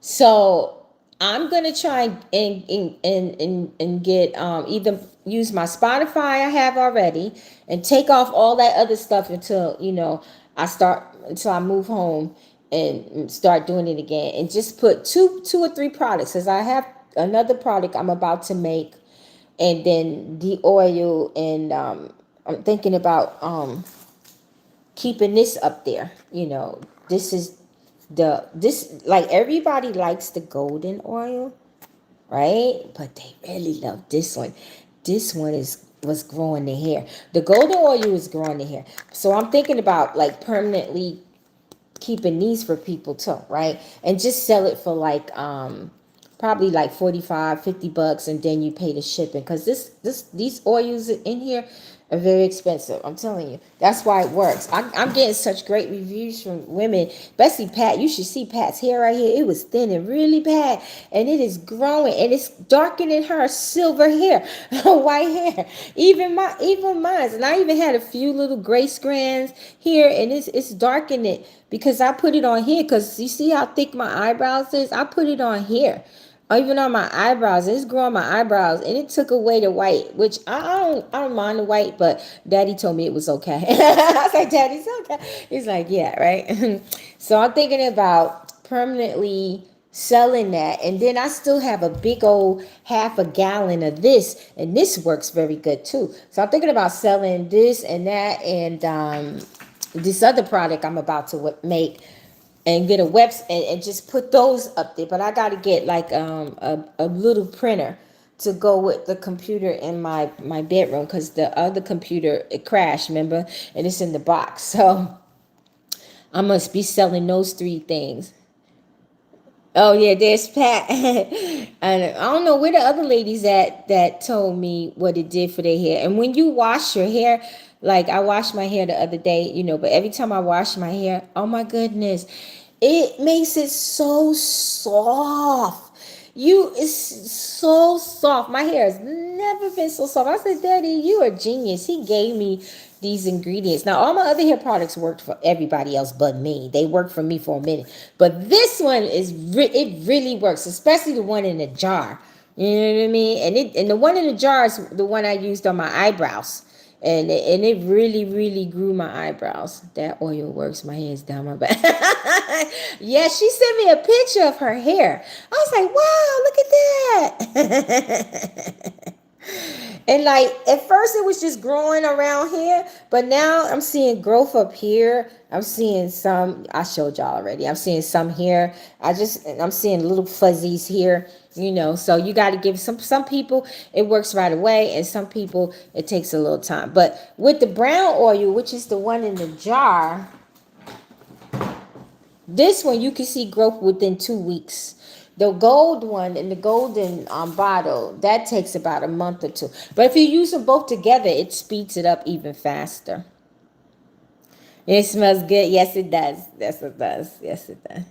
So I'm gonna try and get either use my Spotify I have already and take off all that other stuff until until I move home and start doing it again, and just put two or three products, as I have another product I'm about to make, and then the oil, and I'm thinking about keeping this up there. This is this, like, everybody likes the golden oil, right? But they really love this one. This one was growing the hair. The golden oil is growing the hair. So I'm thinking about like permanently keeping these for people too, right? And just sell it for like probably like 45, $50, and then you pay the shipping, because these oils in here are very expensive. I'm telling you, that's why it works. I'm getting such great reviews from women, especially Pat. You should see Pat's hair right here. It was thinning really bad, and it is growing, and it's darkening her silver hair, white hair, even mine. And I even had a few little gray strands here, and it's darkening it, because I put it on here. Because you see how thick my eyebrows is? I put it on here, or even on my eyebrows. It's growing my eyebrows, and it took away the white, which I don't mind the white, but Daddy told me it was okay. I was like, Daddy, it's okay. He's like, yeah, right. So I'm thinking about permanently selling that, and then I still have a big old half a gallon of this, and this works very good too. So I'm thinking about selling this and that, and this other product I'm about to make, and get a website, and just put those up there. But I got to get like a little printer to go with the computer in my bedroom, because the other computer, it crashed, remember, and it's in the box. So I must be selling those three things. Oh yeah, there's Pat. And I don't know where the other ladies at that told me what it did for their hair. And when you wash your hair, like I washed my hair the other day, but every time I wash my hair, oh my goodness, it makes it so soft. It's so soft. My hair has never been so soft. I said, Daddy, you are a genius. He gave me these ingredients. Now, all my other hair products worked for everybody else but me. They worked for me for a minute. But this one it really works, especially the one in the jar. You know what I mean? And the one in the jar is the one I used on my eyebrows. And it really, really grew my eyebrows. That oil works. My hair's down my back. Yeah, she sent me a picture of her hair. I was like, wow, look at that. And like at first it was just growing around here, but now I'm seeing growth up here. I'm seeing some, I showed y'all already. I'm seeing some here. I'm seeing little fuzzies here, so you got to give some people it works right away, and some people it takes a little time. But with the brown oil, which is the one in the jar, this one you can see growth within 2 weeks. The gold one in the golden bottle, that takes about a month or two. But if you use them both together, it speeds it up even faster. It smells good. Yes, it does. Yes, it does. Yes, it does.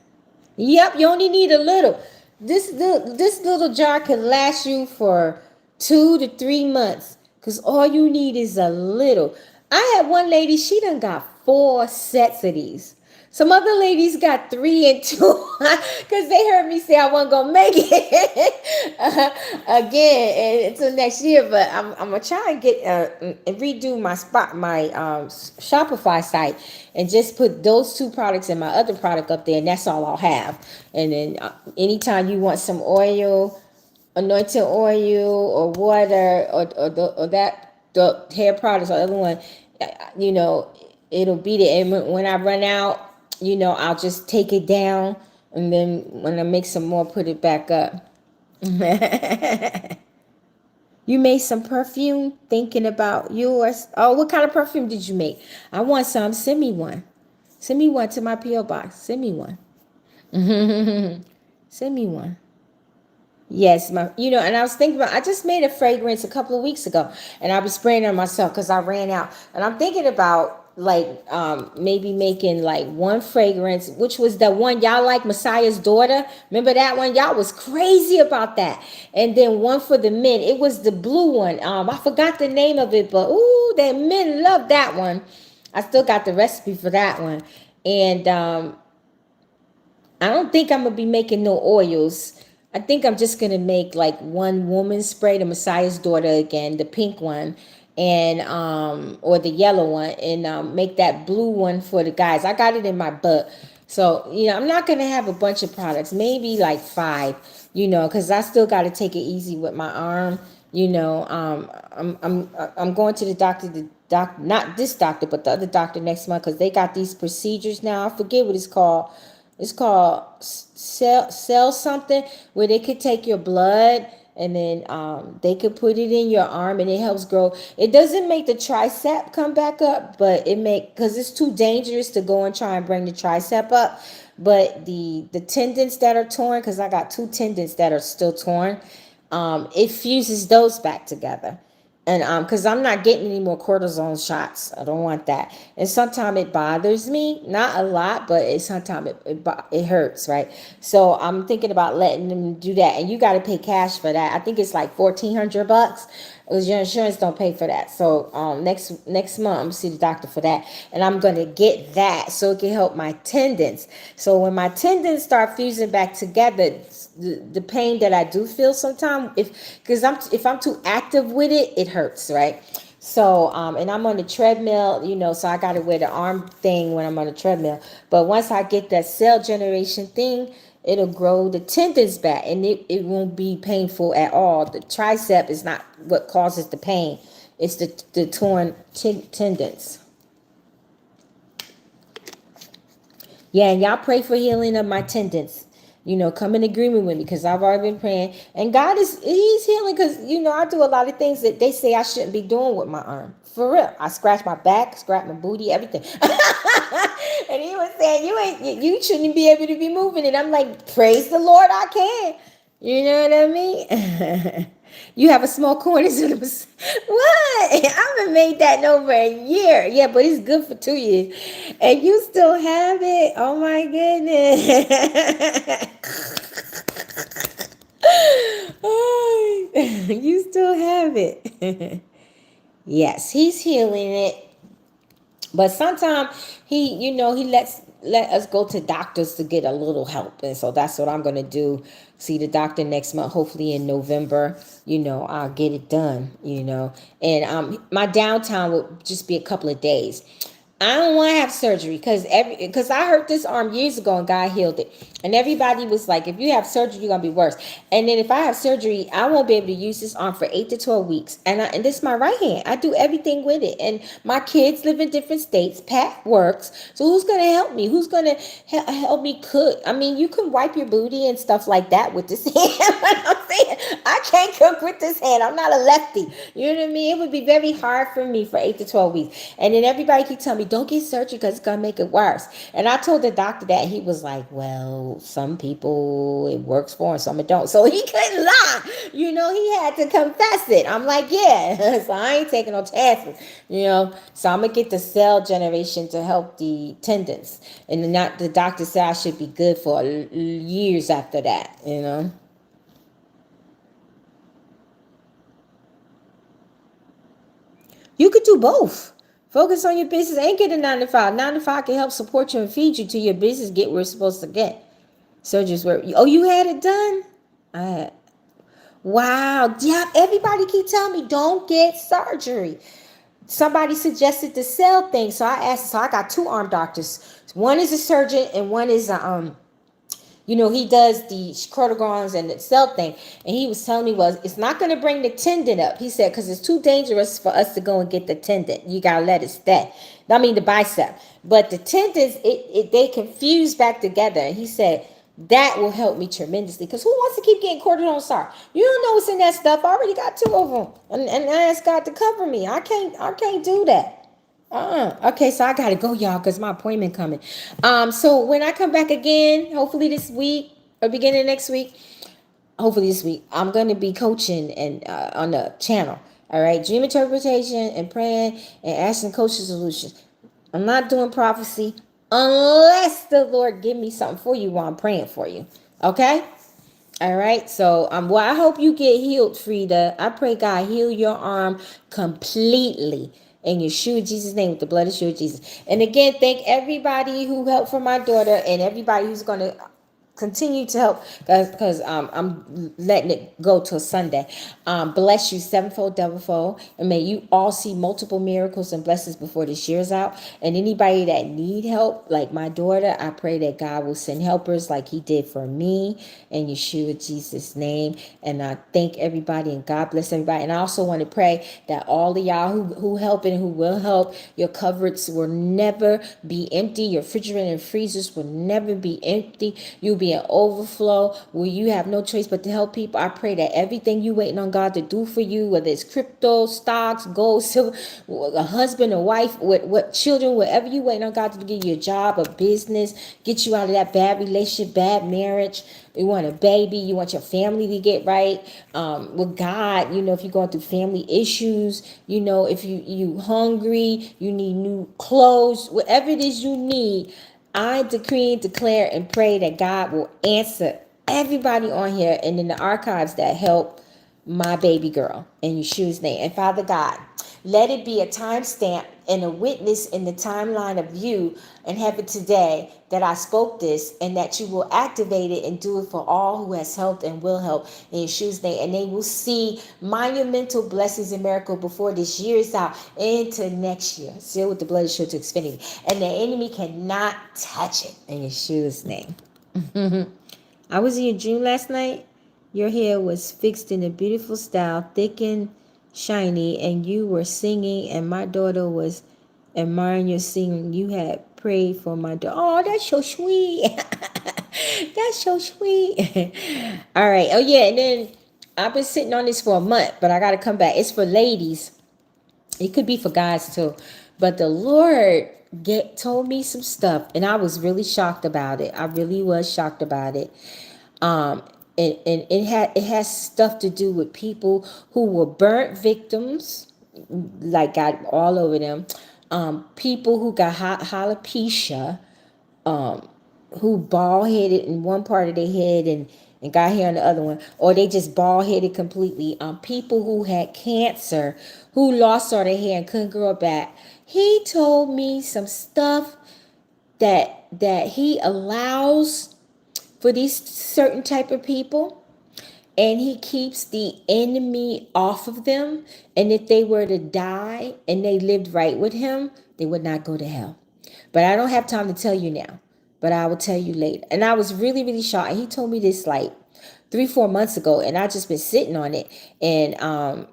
Yep, you only need a little. This little jar can last you for 2 to 3 months, because all you need is a little. I had one lady, she done got 4 sets of these. Some other ladies got 3 and 2, because they heard me say I wasn't gonna make it again until next year. But I'm gonna try and get and redo my Shopify site, and just put those 2 products and my other product up there, and that's all I'll have. And then anytime you want some oil, anointing oil, or water, or the hair products, or the other one, it'll be there. And when I run out, I'll just take it down, and then when I make some more, put it back up. You made some perfume, thinking about yours. Oh, what kind of perfume did you make? I want some. Send me one. Send me one to my P.O. box. Send me one. Send me one. Yes, and I was thinking about, I just made a fragrance a couple of weeks ago, and I was spraying it on myself because I ran out. And I'm thinking about maybe making like one fragrance, which was the one y'all like, Messiah's Daughter. Remember that one? Y'all was crazy about that. And then one for the men. It was the blue one. I forgot the name of it, but ooh, the men love that one. I still got the recipe for that one. And I don't think I'm gonna be making no oils. I think I'm just gonna make like one woman spray, the Messiah's Daughter again, the pink one, and or the yellow one, and make that blue one for the guys. I got it in my butt. So, I'm not gonna have a bunch of products, maybe like 5, because I still gotta take it easy with my arm. I'm going to the doctor, not this doctor, but the other doctor next month, because they got these procedures now. I forget what it's called. It's called cell something, where they could take your blood and then they could put it in your arm and it helps grow. It doesn't make the tricep come back up, but because it's too dangerous to go and try and bring the tricep up. But the tendons that are torn, because I got 2 tendons that are still torn, it fuses those back together. And because I'm not getting any more cortisone shots. I don't want that. And sometimes it bothers me, not a lot, but sometimes it hurts, right? So I'm thinking about letting them do that. And you got to pay cash for that. I think it's like $1,400, because your insurance don't pay for that. So next month I'm gonna see the doctor for that, and I'm gonna get that so it can help my tendons. So when my tendons start fusing back together, the pain that I do feel sometimes, if I'm too active with it, it hurts, right? So and I'm on the treadmill, so I gotta wear the arm thing when I'm on the treadmill. But once I get that cell generation thing, it'll grow the tendons back, and it won't be painful at all. The tricep is not what causes the pain. It's the torn tendons. Yeah, and y'all pray for healing of my tendons. Come in agreement with me, because I've already been praying. And God he's healing, because, I do a lot of things that they say I shouldn't be doing with my arm. For real. I scratch my back, scratch my booty, everything. And he was saying, you shouldn't be able to be moving it. I'm like, praise the Lord, I can. You know what I mean? You have a small corners in the what? I haven't made that in over a year. Yeah, but it's good for 2 years. And you still have it? Oh my goodness. You still have it. Yes, he's healing it. But sometimes he let us go to doctors to get a little help. And so that's what I'm going to do. See the doctor next month, hopefully in November. I'll get it done, And my downtime will just be a couple of days. I don't want to have surgery, because I hurt this arm years ago and God healed it. And everybody was like, if you have surgery, you're going to be worse. And then if I have surgery, I won't be able to use this arm for 8 to 12 weeks. And this is my right hand. I do everything with it. And my kids live in different states. Pat works. So who's going to help me? Who's going to help me cook? I mean, you can wipe your booty and stuff like that with this hand. But I'm saying, I can't cook with this hand. I'm not a lefty. You know what I mean? It would be very hard for me for 8 to 12 weeks. And then everybody keep telling me, don't get surgery because it's going to make it worse. And I told the doctor that. He was like, well, some people it works for and some it don't. So he couldn't lie. He had to confess it. I'm like, yeah. So I ain't taking no chances. So I'm going to get the cell generation to help the tendons. And the doctor said I should be good for years after that, You could do both. Focus on your business and get a 9 to 5. 9 to 5 can help support you and feed you till your business get where it's supposed to get. So just where, you had it done? Wow. Yeah, everybody keep telling me don't get surgery. Somebody suggested the cell thing. So I asked, so I got 2 arm doctors. One is a surgeon and one is he does the scrotograms and the cell thing. And he was telling me, it's not going to bring the tendon up. He said, because it's too dangerous for us to go and get the tendon. You got to let it stay. I mean, the bicep. But the tendons, they can fuse back together. And he said, that will help me tremendously. Because who wants to keep getting cortisone SAR? You don't know what's in that stuff. I already got 2 of them. And I asked God to cover me. I can't do that. Okay, so I gotta go, y'all, because my appointment coming. So when I come back again, hopefully this week or beginning of next week, hopefully this week, I'm gonna be coaching and on the channel. All right, dream interpretation and praying and asking coaches solutions. I'm not doing prophecy unless the Lord give me something for you while I'm praying for you. Okay? All right. So well, I hope you get healed, Frida. I pray God heal your arm completely. In Yeshua Jesus' name, with the blood of Yeshua Jesus. And again, thank everybody who helped for my daughter and everybody who's gonna continue to help, because I'm letting it go till Sunday. Bless you sevenfold, doublefold, and may you all see multiple miracles and blessings before this year's out. And anybody that need help, like my daughter, I pray that God will send helpers like He did for me in Yeshua Jesus' name. And I thank everybody and God bless everybody. And I also want to pray that all of y'all who help and who will help, your cupboards will never be empty. Your refrigerator and freezers will never be empty. You'll be an overflow where you have no choice but to help people. I pray that everything you waiting on God to do for you, whether it's crypto, stocks, gold, silver, a husband, a wife, what children, whatever you waiting on God to give you, a job, a business, get you out of that bad relationship, bad marriage. You want a baby, you want your family to get right with God. If you're going through family issues, if you hungry, you need new clothes, whatever it is you need, I decree and declare and pray that God will answer everybody on here and in the archives that help my baby girl in Yeshua's name. And Father God, let it be a timestamp and a witness in the timeline of you in heaven today that I spoke this, and that you will activate it and do it for all who has helped and will help in Yeshua's name. And they will see monumental blessings and miracles before this year is out into next year. Sealed with the blood of Yeshua to infinity. And the enemy cannot touch it in Yeshua's name. I was in your dream last night. Your hair was fixed in a beautiful style, thick and shiny, and you were singing, and my daughter was admiring your singing. You had prayed for my daughter. Oh, that's so sweet. That's so sweet. All right. Oh, yeah. And then I've been sitting on this for a month, but I got to come back. It's for ladies. It could be for guys too. But the Lord told me some stuff, and I was really shocked about it. I really was shocked about it. Um, and it has stuff to do with people who were burnt victims, like got all over them. People who got alopecia, who bald headed in one part of their head and got hair on the other one, or they just bald headed completely. People who had cancer, who lost all their hair and couldn't grow it back. He told me some stuff that he allows for these certain type of people, and he keeps the enemy off of them. And if they were to die and they lived right with him, they would not go to hell. But I don't have time to tell you now, but I will tell you later. And I was really, really shocked. He told me this like 3-4 months ago, and I just been sitting on it. And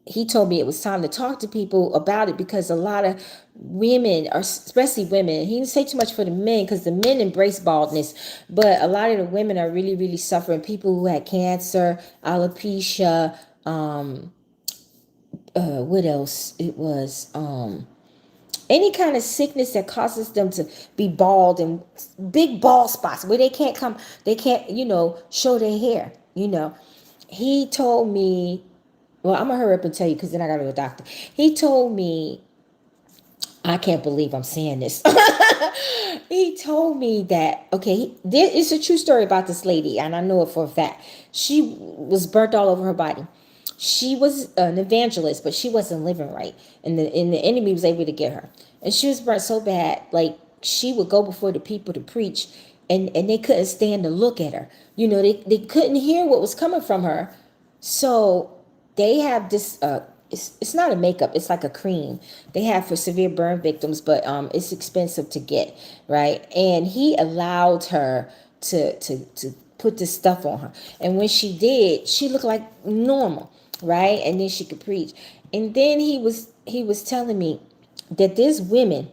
he told me it was time to talk to people about it, because a lot of women, or especially women, he didn't say too much for the men because the men embrace baldness, but a lot of the women are really, really suffering. People who had cancer, alopecia, what else? It was any kind of sickness that causes them to be bald, and big bald spots where they can't show their hair. He told me, well, I'm gonna hurry up and tell you, because then I gotta go to the doctor. He told me, I can't believe I'm saying this. He told me that, okay, there is a true story about this lady, and I know it for a fact. She was burnt all over her body. She was an evangelist, but she wasn't living right, and the enemy was able to get her. And she was burnt so bad, like she would go before the people to preach, and they couldn't stand to look at her. They couldn't hear what was coming from her. So they have this it's not a makeup, it's like a cream they have for severe burn victims, but it's expensive to get, right? And he allowed her to put this stuff on her, and when she did, she looked like normal, right? And then she could preach. And then he was telling me that there's women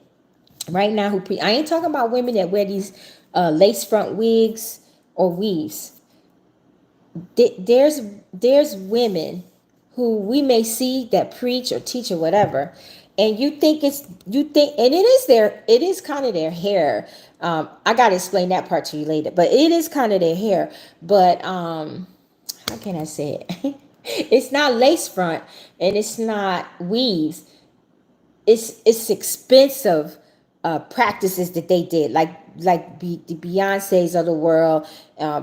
right now who I ain't talking about women that wear these lace front wigs or weaves. There's women who we may see that preach or teach or whatever, and you think, and it is kind of their hair. I gotta explain that part to you later, but it is kind of their hair. But how can I say it? It's not lace front and it's not weaves. It's expensive practices that they did, like the Beyoncés of the world,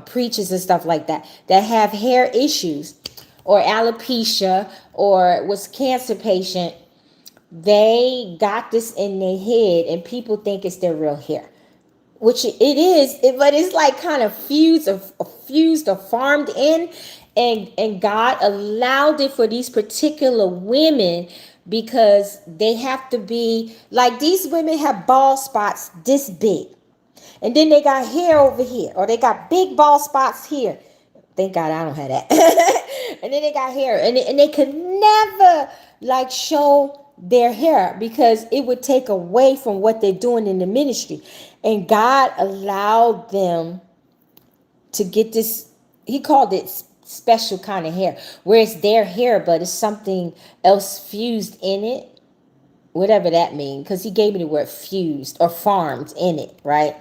preachers and stuff like that, that have hair issues or alopecia or was cancer patient. They got this in their head and people think it's their real hair, which it is, but it's like kind of fused or farmed in, and God allowed it for these particular women because they have to be like, these women have bald spots this big, and then they got hair over here, or they got big bald spots here. Thank God I don't have that. And then they got hair, and they could never like show their hair because it would take away from what they're doing in the ministry. And God allowed them to get this, he called it special kind of hair, where it's their hair, but it's something else fused in it, whatever that means, because he gave me the word fused or farmed in it, right?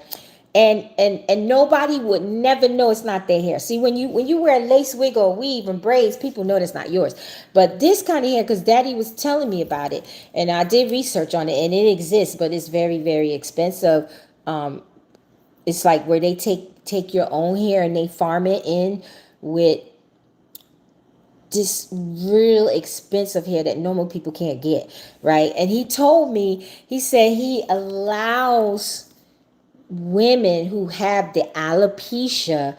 And nobody would never know it's not their hair. See, when you wear a lace wig or weave and braids, people know that's not yours. But this kind of hair, because Daddy was telling me about it, and I did research on it, and it exists, but it's very, very expensive. It's like where they take your own hair and they farm it in with this real expensive hair that normal people can't get, right? And he told me, he said he allows women who have the alopecia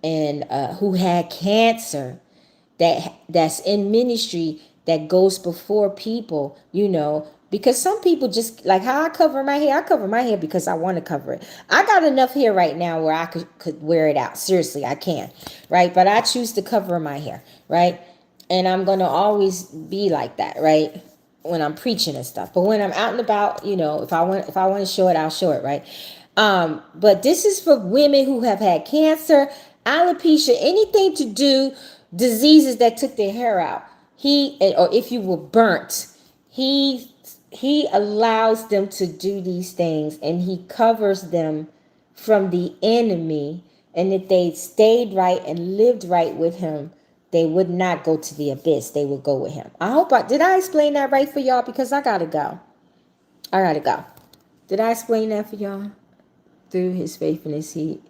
and who had cancer, that's in ministry, that goes before people, because some people just like how I cover my hair because I want to cover it. I got enough hair right now where I could wear it out. Seriously, I can, right? But I choose to cover my hair, right? And I'm going to always be like that, right? When I'm preaching and stuff. But when I'm out and about, if I want to show it, I'll show it, right? But this is for women who have had cancer, alopecia, anything to do, diseases that took their hair out. Or if you were burnt, he allows them to do these things, and he covers them from the enemy. And if they stayed right and lived right with him, they would not go to the abyss. They would go with him. Did I explain that right for y'all? Because I gotta go. Did I explain that for y'all? Through his faithfulness, he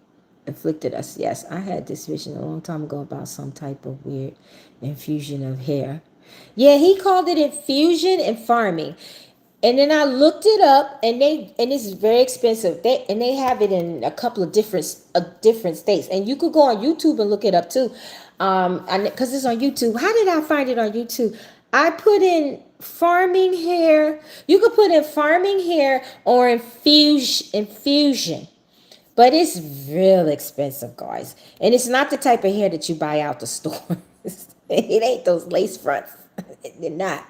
afflicted us. Yes, I had this vision a long time ago about some type of weird infusion of hair. Yeah, he called it infusion and farming. And then I looked it up, and it's very expensive. They have it in a couple of different states. And you could go on YouTube and look it up too, because it's on YouTube. How did I find it on YouTube? I put in farming hair. You could put in farming hair or infusion. But it's real expensive, guys. And it's not the type of hair that you buy out the store. It ain't those lace fronts. They're not.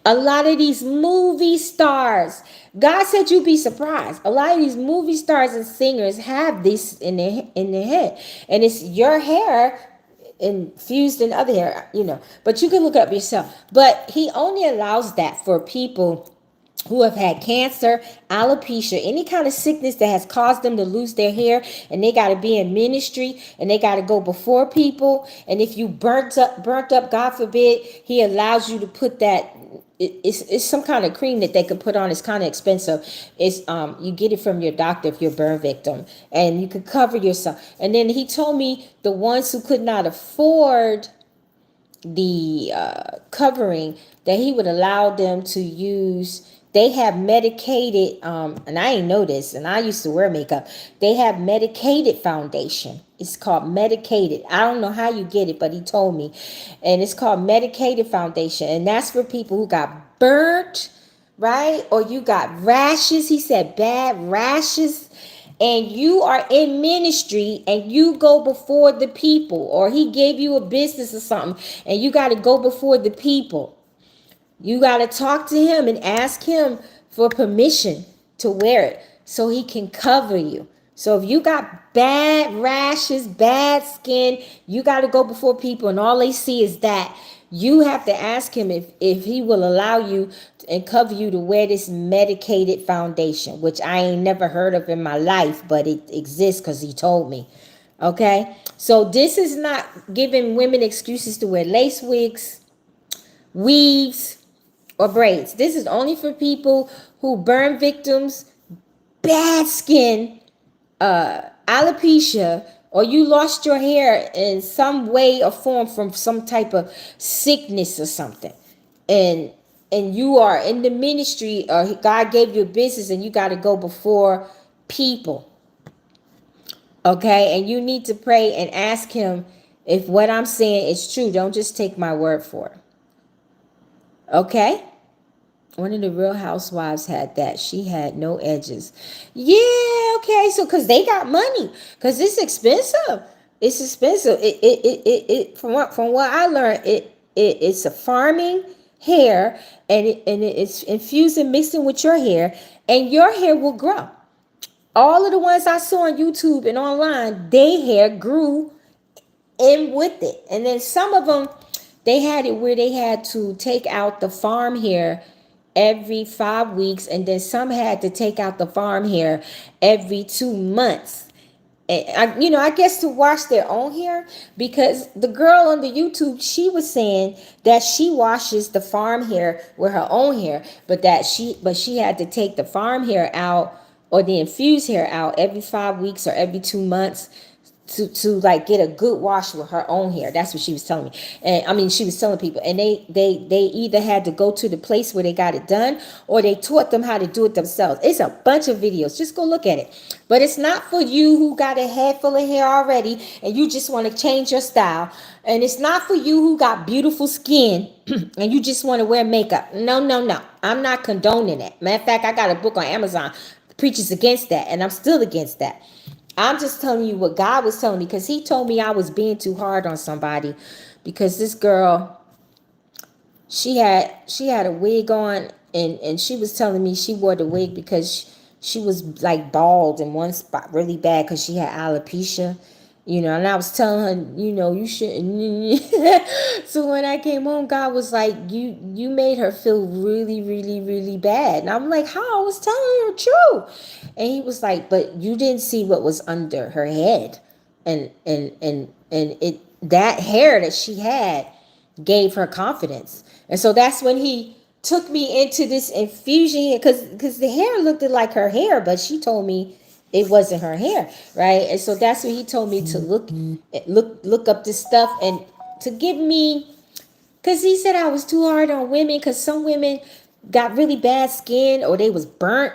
A lot of these movie stars, God said you'd be surprised. A lot of these movie stars and singers have this in their head. And it's your hair infused in other hair, But you can look up yourself. But he only allows that for people who have had cancer, alopecia, any kind of sickness that has caused them to lose their hair, and they got to be in ministry, and they got to go before people. And if you burnt up, God forbid, he allows you to put that. It's some kind of cream that they could put on. It's kind of expensive. It's you get it from your doctor if you're a burn victim, and you could cover yourself. And then he told me the ones who could not afford the covering, that he would allow them to use. They have medicated, and I ain't know this, and I used to wear makeup. They have medicated foundation. It's called medicated. I don't know how you get it, but he told me. And it's called medicated foundation. And that's for people who got burnt, right? Or you got rashes. He said bad rashes. And you are in ministry and you go before the people. Or he gave you a business or something, and you got to go before the people. You got to talk to him and ask him for permission to wear it so he can cover you. So if you got bad rashes, bad skin, you got to go before people and all they see is that. You have to ask him if he will allow you and cover you to wear this medicated foundation, which I ain't never heard of in my life, but it exists because he told me. Okay? So this is not giving women excuses to wear lace wigs, weaves, or braids. This is only for people who burn victims, bad skin, alopecia, or you lost your hair in some way or form from some type of sickness or something, and you are in the ministry, or God gave you a business and you got to go before people, okay, and you need to pray and ask him if what I'm saying is true. Don't just take my word for it, okay? One of the Real Housewives had that. She had no edges. Yeah, okay. So, because they got money. Because it's expensive. It's expensive. From what I learned, it's a farming hair. And it's infusing, mixing with your hair. And your hair will grow. All of the ones I saw on YouTube and online, their hair grew in with it. And then some of them, they had it where they had to take out the farm hair every 5 weeks, and then some had to take out the farm hair every 2 months. And I guess to wash their own hair, because the girl on the YouTube, she was saying that she washes the farm hair with her own hair, but she had to take the farm hair out, or the infused hair out, every 5 weeks or every 2 months, to like get a good wash with her own hair. That's what she was telling me. And I mean, she was telling people, and they either had to go to the place where they got it done, or they taught them how to do it themselves. It's a bunch of videos. Just go look at it. But it's not for you who got a head full of hair already and you just want to change your style. And it's not for you who got beautiful skin and you just want to wear makeup. No, no, no. I'm not condoning that. Matter of fact, I got a book on Amazon that preaches against that, and I'm still against that. I'm just telling you what God was telling me, because he told me I was being too hard on somebody, because this girl, she had a wig on, and she was telling me she wore the wig because she was like bald in one spot really bad because she had alopecia. And I was telling her, you shouldn't. So when I came home, God was like, you made her feel really, really, really bad. And I'm like, how? I was telling her true. And he was like, but you didn't see what was under her head. And that hair that she had gave her confidence. And so that's when he took me into this infusion, because the hair looked like her hair, but she told me it wasn't her hair, right? And so that's when he told me to look up this stuff, and to give me, because he said I was too hard on women, because some women got really bad skin, or they was burnt,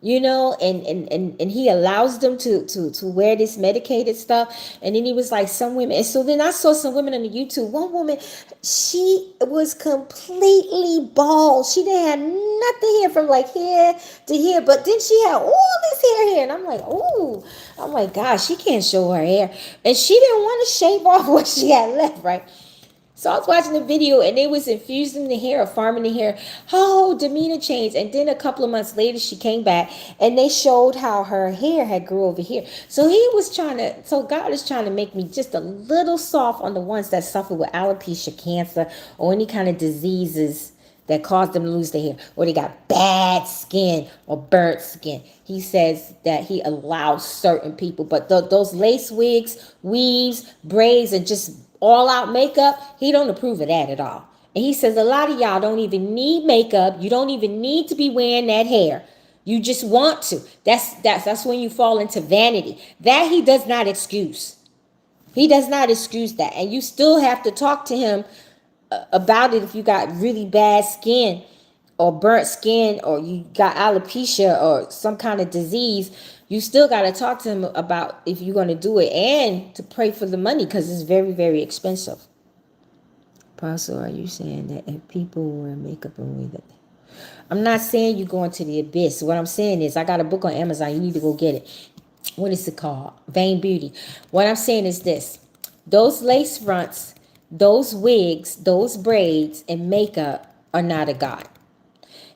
and he allows them to wear this medicated stuff. And then he was like, some women, and so then I saw some women on the YouTube. One woman, she was completely bald. She didn't have nothing here from like here to here, but then she had all this hair here. And I'm like, oh, I'm like, gosh, she can't show her hair. And she didn't want to shave off what she had left, right? So I was watching the video, and they was infusing the hair or farming the hair. Oh, demeanor changed. And then a couple of months later, she came back, and they showed how her hair had grew over here. So God is trying to make me just a little soft on the ones that suffer with alopecia, cancer, or any kind of diseases that cause them to lose their hair, or they got bad skin or burnt skin. He says that he allows certain people, but those lace wigs, weaves, braids, and just all out makeup, he don't approve of that at all. And he says a lot of y'all don't even need makeup. You don't even need to be wearing that hair. You just want to. That's when you fall into vanity. That he does not excuse. He does not excuse that. And you still have to talk to him about it if you got really bad skin or burnt skin, or you got alopecia or some kind of disease. You still got to talk to him about if you're going to do it, and to pray for the money, because it's very, very expensive. Apostle, are you saying that if people wear makeup and wear that? I'm not saying you're going to the abyss. What I'm saying is, I got a book on Amazon. You need to go get it. What is it called? Vain Beauty. What I'm saying is this. Those lace fronts, those wigs, those braids, and makeup are not a God.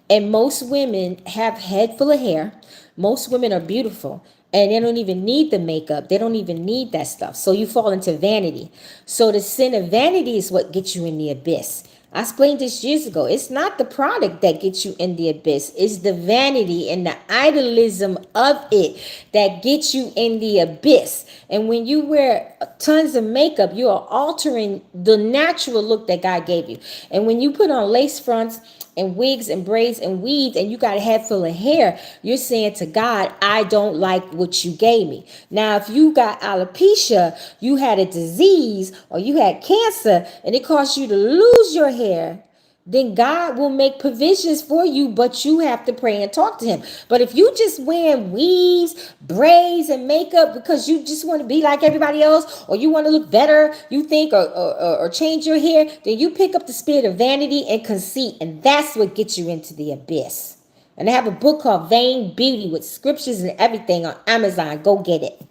And most women have head full of hair. Most women are beautiful, and they don't even need the makeup. They don't even need that stuff. So you fall into vanity. So the sin of vanity is what gets you in the abyss. I explained this years ago. It's not the product that gets you in the abyss. It's the vanity and the idolism of it that gets you in the abyss. And when you wear tons of makeup, you are altering the natural look that God gave you. And when you put on lace fronts and wigs and braids and weaves and you got a head full of hair, you're saying to God, I don't like what you gave me. Now, if you got alopecia, you had a disease or you had cancer and it caused you to lose your hair, then God will make provisions for you, but you have to pray and talk to him. But if you just wearing weaves, braids, and makeup because you just want to be like everybody else, or you want to look better, you think, or change your hair, then you pick up the spirit of vanity and conceit, and that's what gets you into the abyss. And I have a book called Vain Beauty with scriptures and everything on Amazon. Go get it.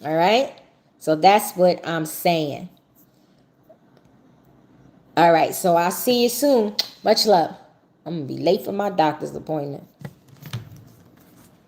All right? So that's what I'm saying. All right, so I'll see you soon. Much love. I'm going to be late for my doctor's appointment.